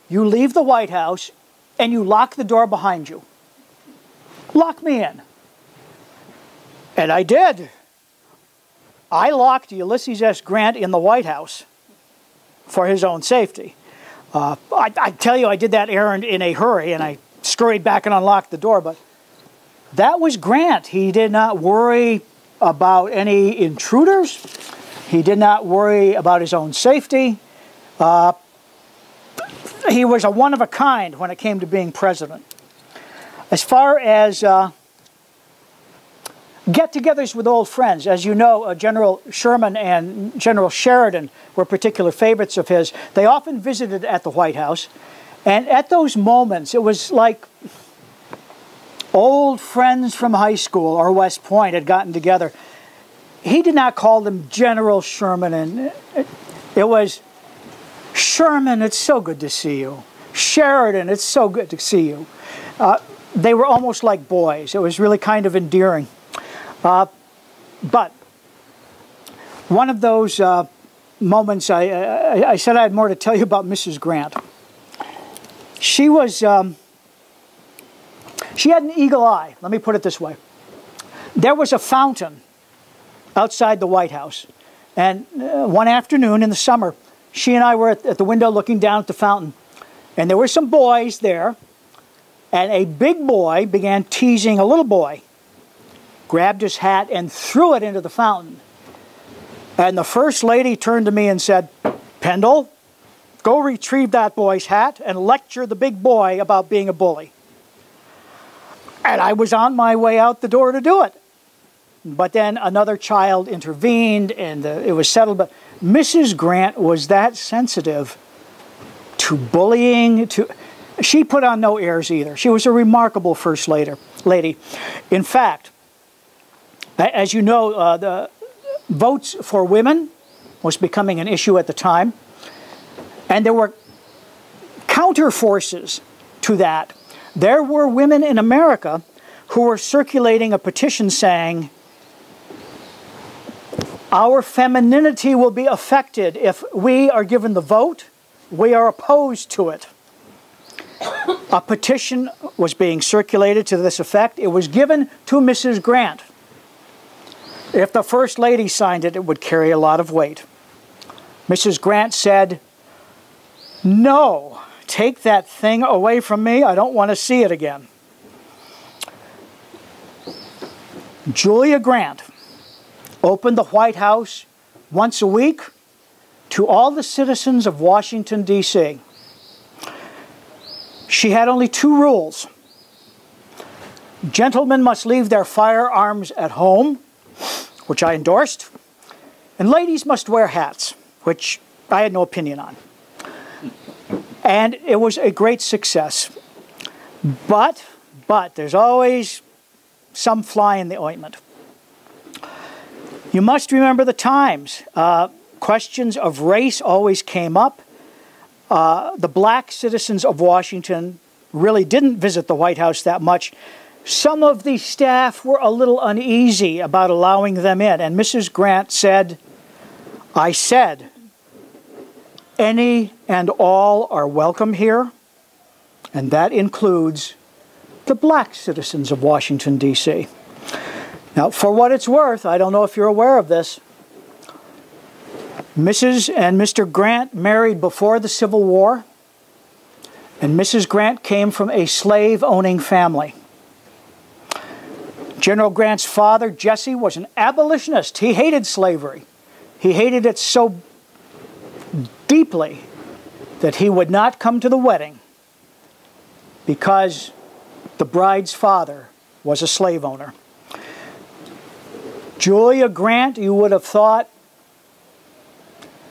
you leave the White House and you lock the door behind you? Lock me in. And I did. I locked Ulysses S. Grant in the White House for his own safety. I tell you, I did that errand in a hurry, and I scurried back and unlocked the door, but that was Grant. He did not worry about any intruders. He did not worry about his own safety. He was a one-of-a-kind when it came to being president. As far as get-togethers with old friends, as you know, General Sherman and General Sheridan were particular favorites of his. They often visited at the White House, and at those moments, it was like old friends from high school or West Point had gotten together. He did not call them General Sherman, and it was, Sherman, it's so good to see you. Sheridan, it's so good to see you. They were almost like boys. It was really kind of endearing. But one of those moments, I said I had more to tell you about Mrs. Grant. She was, she had an eagle eye, let me put it this way. There was a fountain outside the White House, and one afternoon in the summer, she and I were at the window looking down at the fountain, and there were some boys there, and a big boy began teasing a little boy, grabbed his hat and threw it into the fountain. And the First Lady turned to me and said, "Pendle, go retrieve that boy's hat and lecture the big boy about being a bully." And I was on my way out the door to do it. But then another child intervened and it was settled. But Mrs. Grant was that sensitive to bullying. She put on no airs either. She was a remarkable First Lady. In fact, as you know, the votes for women was becoming an issue at the time. And there were counter forces to that. There were women in America who were circulating a petition saying, "Our femininity will be affected if we are given the vote. We are opposed to it." A petition was being circulated to this effect. It was given to Mrs. Grant. If the First Lady signed it, it would carry a lot of weight. Mrs. Grant said, "No, take that thing away from me. I don't want to see it again." Julia Grant opened the White House once a week to all the citizens of Washington, D.C. She had only two rules. Gentlemen must leave their firearms at home, which I endorsed, and ladies must wear hats, which I had no opinion on. And it was a great success. But there's always some fly in the ointment. You must remember the times. Questions of race always came up. The black citizens of Washington really didn't visit the White House that much. Some of the staff were a little uneasy about allowing them in, and Mrs. Grant said, "I said, any and all are welcome here, and that includes the black citizens of Washington, D.C." Now, for what it's worth, I don't know if you're aware of this, Mrs. and Mr. Grant married before the Civil War, and Mrs. Grant came from a slave-owning family. General Grant's father, Jesse, was an abolitionist. He hated slavery. He hated it so deeply that he would not come to the wedding because the bride's father was a slave owner. Julia Grant, you would have thought,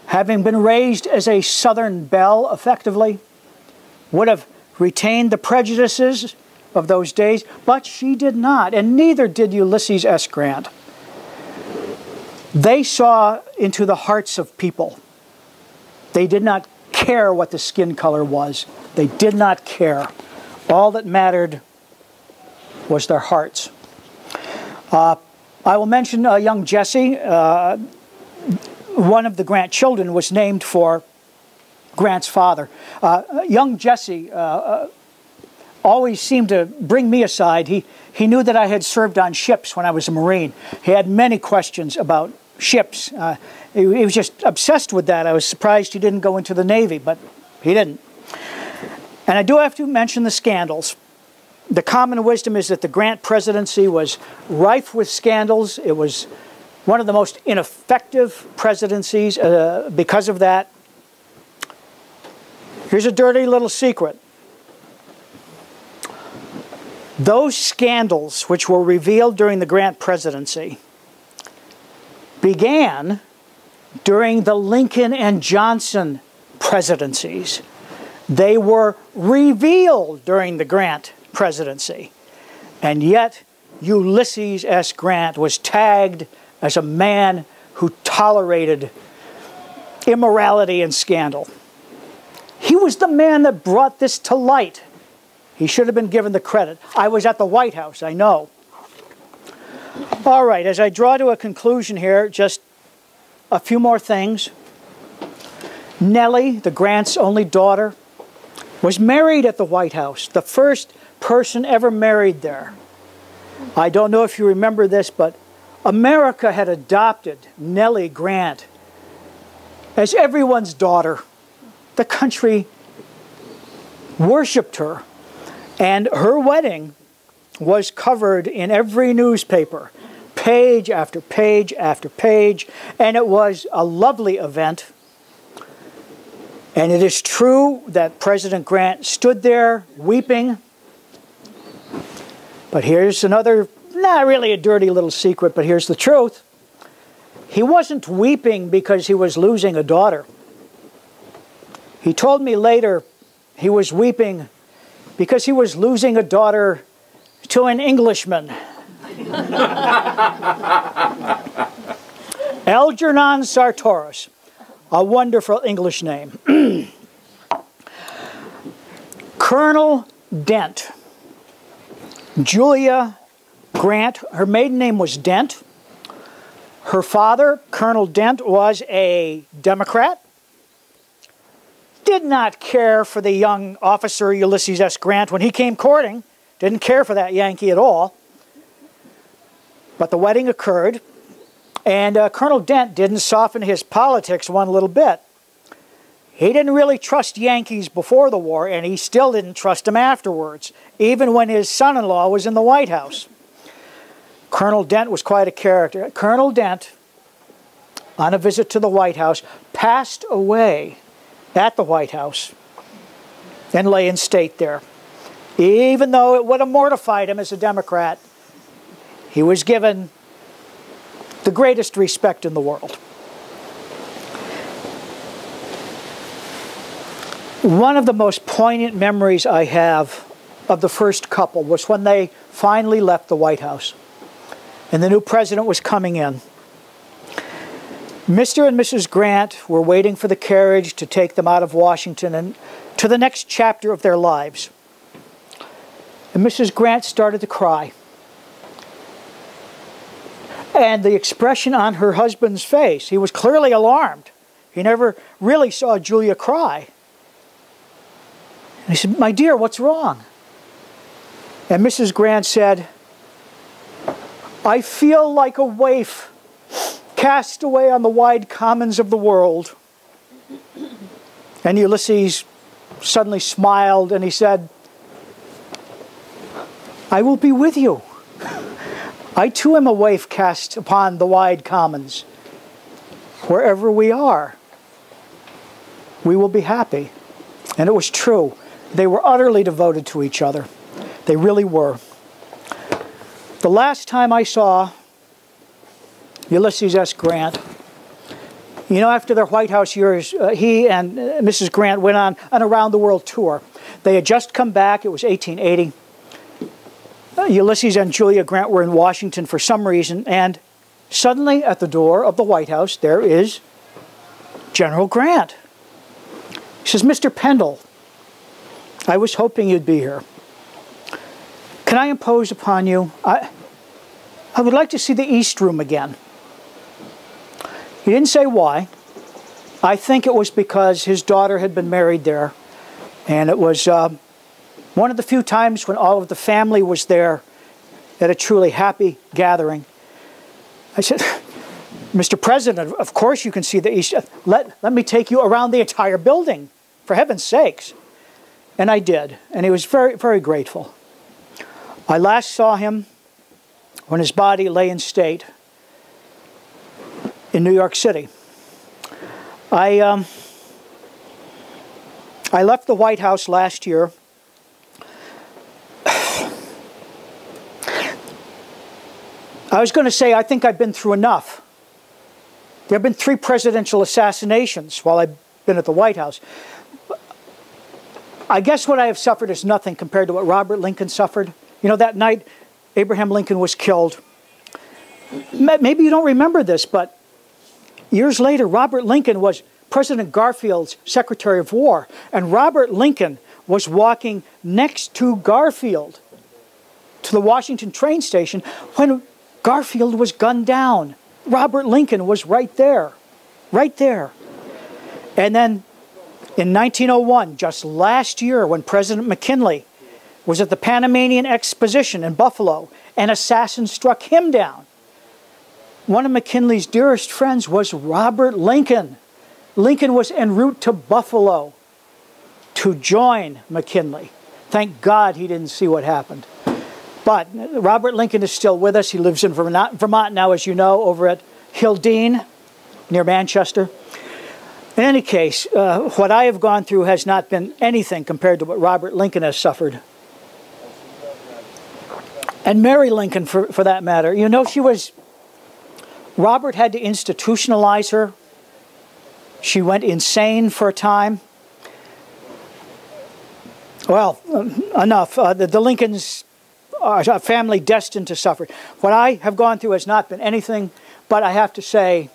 having been raised as a Southern belle, effectively, would have retained the prejudices of those days, but she did not, and neither did Ulysses S. Grant. They saw into the hearts of people. They did not care what the skin color was. They did not care. All that mattered was their hearts. I will mention young Jesse. One of the Grant children was named for Grant's father. Young Jesse always seemed to bring me aside. He knew that I had served on ships when I was a Marine. He had many questions about ships. He was just obsessed with that. I was surprised he didn't go into the Navy, but he didn't. And I do have to mention the scandals. The common wisdom is that the Grant presidency was rife with scandals. It was one of the most ineffective presidencies because of that. Here's a dirty little secret. Those scandals which were revealed during the Grant presidency began during the Lincoln and Johnson presidencies. They were revealed during the Grant presidency. And yet, Ulysses S. Grant was tagged as a man who tolerated immorality and scandal. He was the man that brought this to light. He should have been given the credit. I was at the White House, I know. All right, as I draw to a conclusion here, just a few more things. Nellie, the Grant's only daughter, was married at the White House, the first person ever married there. I don't know if you remember this, but America had adopted Nellie Grant as everyone's daughter. The country worshipped her, and her wedding was covered in every newspaper, page after page after page, and it was a lovely event. And it is true that President Grant stood there weeping. But here's another, not really a dirty little secret, but here's the truth. He wasn't weeping because he was losing a daughter. He told me later he was weeping because he was losing a daughter to an Englishman. Algernon Sartoris, a wonderful English name. Colonel Dent. Julia Grant, her maiden name was Dent. Her father, Colonel Dent, was a Democrat. Did not care for the young officer Ulysses S. Grant when he came courting. Didn't care for that Yankee at all. But the wedding occurred, and Colonel Dent didn't soften his politics one little bit. He didn't really trust Yankees before the war, and he still didn't trust them afterwards, even when his son-in-law was in the White House. Colonel Dent was quite a character. Colonel Dent, on a visit to the White House, passed away at the White House and lay in state there. Even though it would have mortified him as a Democrat, he was given the greatest respect in the world. One of the most poignant memories I have of the first couple was when they finally left the White House and the new president was coming in. Mr. and Mrs. Grant were waiting for the carriage to take them out of Washington and to the next chapter of their lives. And Mrs. Grant started to cry. And the expression on her husband's face, he was clearly alarmed. He never really saw Julia cry. And he said, "My dear, what's wrong?" And Mrs. Grant said, "I feel like a waif cast away on the wide commons of the world." And Ulysses suddenly smiled and he said, "I will be with you. I too am a waif cast upon the wide commons. Wherever we are, we will be happy." And it was true. They were utterly devoted to each other. They really were. The last time I saw Ulysses S. Grant, you know, after their White House years, he and Mrs. Grant went on an around-the-world tour. They had just come back. It was 1880. Ulysses and Julia Grant were in Washington for some reason, and suddenly at the door of the White House, there is General Grant. He says, "Mr. Pendle, I was hoping you'd be here. Can I impose upon you? I would like to see the East Room again." He didn't say why. I think it was because his daughter had been married there, and it was one of the few times when all of the family was there at a truly happy gathering. I said, "Mr. President, of course you can see the East. Let me take you around the entire building, for heaven's sakes." And I did, and he was very, very grateful. I last saw him when his body lay in state in New York City. I left the White House last year. I was going to say, I think I've been through enough. There have been 3 presidential assassinations while I've been at the White House. I guess what I have suffered is nothing compared to what Robert Lincoln suffered. You know, that night Abraham Lincoln was killed. Maybe you don't remember this, but years later, Robert Lincoln was President Garfield's Secretary of War, and Robert Lincoln was walking next to Garfield to the Washington train station when Garfield was gunned down. Robert Lincoln was right there, right there. And then In 1901, just last year, when President McKinley was at the Panamanian Exposition in Buffalo, an assassin struck him down. One of McKinley's dearest friends was Robert Lincoln. Lincoln was en route to Buffalo to join McKinley. Thank God he didn't see what happened. But Robert Lincoln is still with us. He lives in Vermont now, as you know, over at Hildene, near Manchester. In any case, what I have gone through has not been anything compared to what Robert Lincoln has suffered. And Mary Lincoln, for that matter. You know, Robert had to institutionalize her. She went insane for a time. Well, enough. The Lincolns are a family destined to suffer. What I have gone through has not been anything, but I have to say,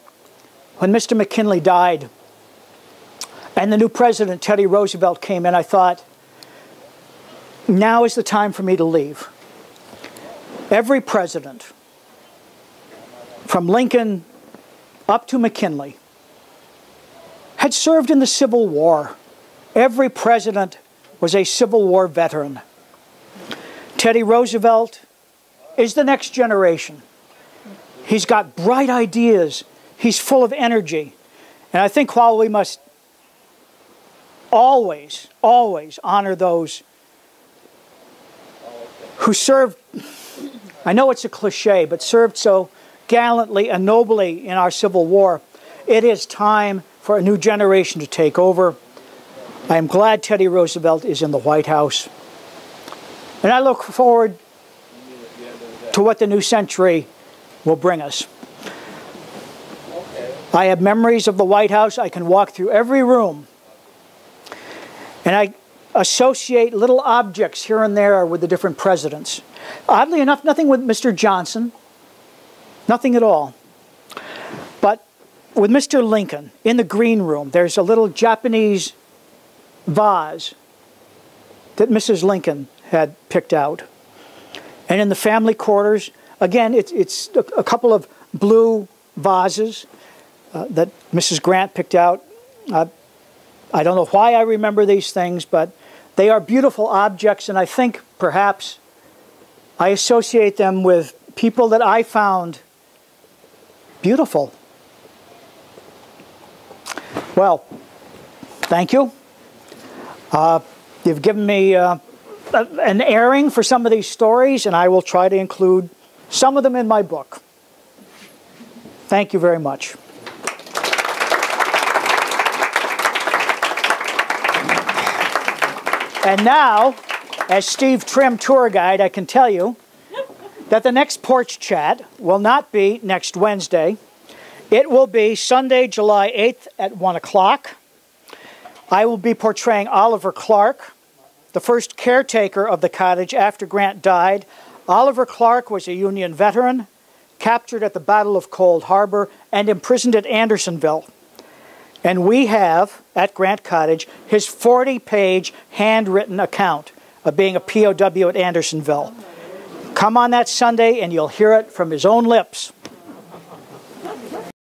when Mr. McKinley died and the new president, Teddy Roosevelt, came in, I thought, now is the time for me to leave. Every president, from Lincoln up to McKinley, had served in the Civil War. Every president was a Civil War veteran. Teddy Roosevelt is the next generation. He's got bright ideas. He's full of energy. And I think while we must always, always honor those who served, I know it's a cliche, but served so gallantly and nobly in our Civil War, it is time for a new generation to take over. I am glad Teddy Roosevelt is in the White House. And I look forward to what the new century will bring us. I have memories of the White House. I can walk through every room. And I associate little objects here and there with the different presidents. Oddly enough, nothing with Mr. Johnson. Nothing at all. But with Mr. Lincoln, in the green room, there's a little Japanese vase that Mrs. Lincoln had picked out. And in the family quarters, again, it's a couple of blue vases that Mrs. Grant picked out. I don't know why I remember these things, but they are beautiful objects, and I think perhaps I associate them with people that I found beautiful. Well, thank you. You've given me an airing for some of these stories, and I will try to include some of them in my book. Thank you very much. And now, as Steve Trimm tour guide, I can tell you that the next porch chat will not be next Wednesday. It will be Sunday, July 8th at 1 o'clock. I will be portraying Oliver Clark, the first caretaker of the cottage after Grant died. Oliver Clark was a Union veteran, captured at the Battle of Cold Harbor, and imprisoned at Andersonville. And we have, at Grant Cottage, his 40-page handwritten account of being a POW at Andersonville. Come on that Sunday and you'll hear it from his own lips.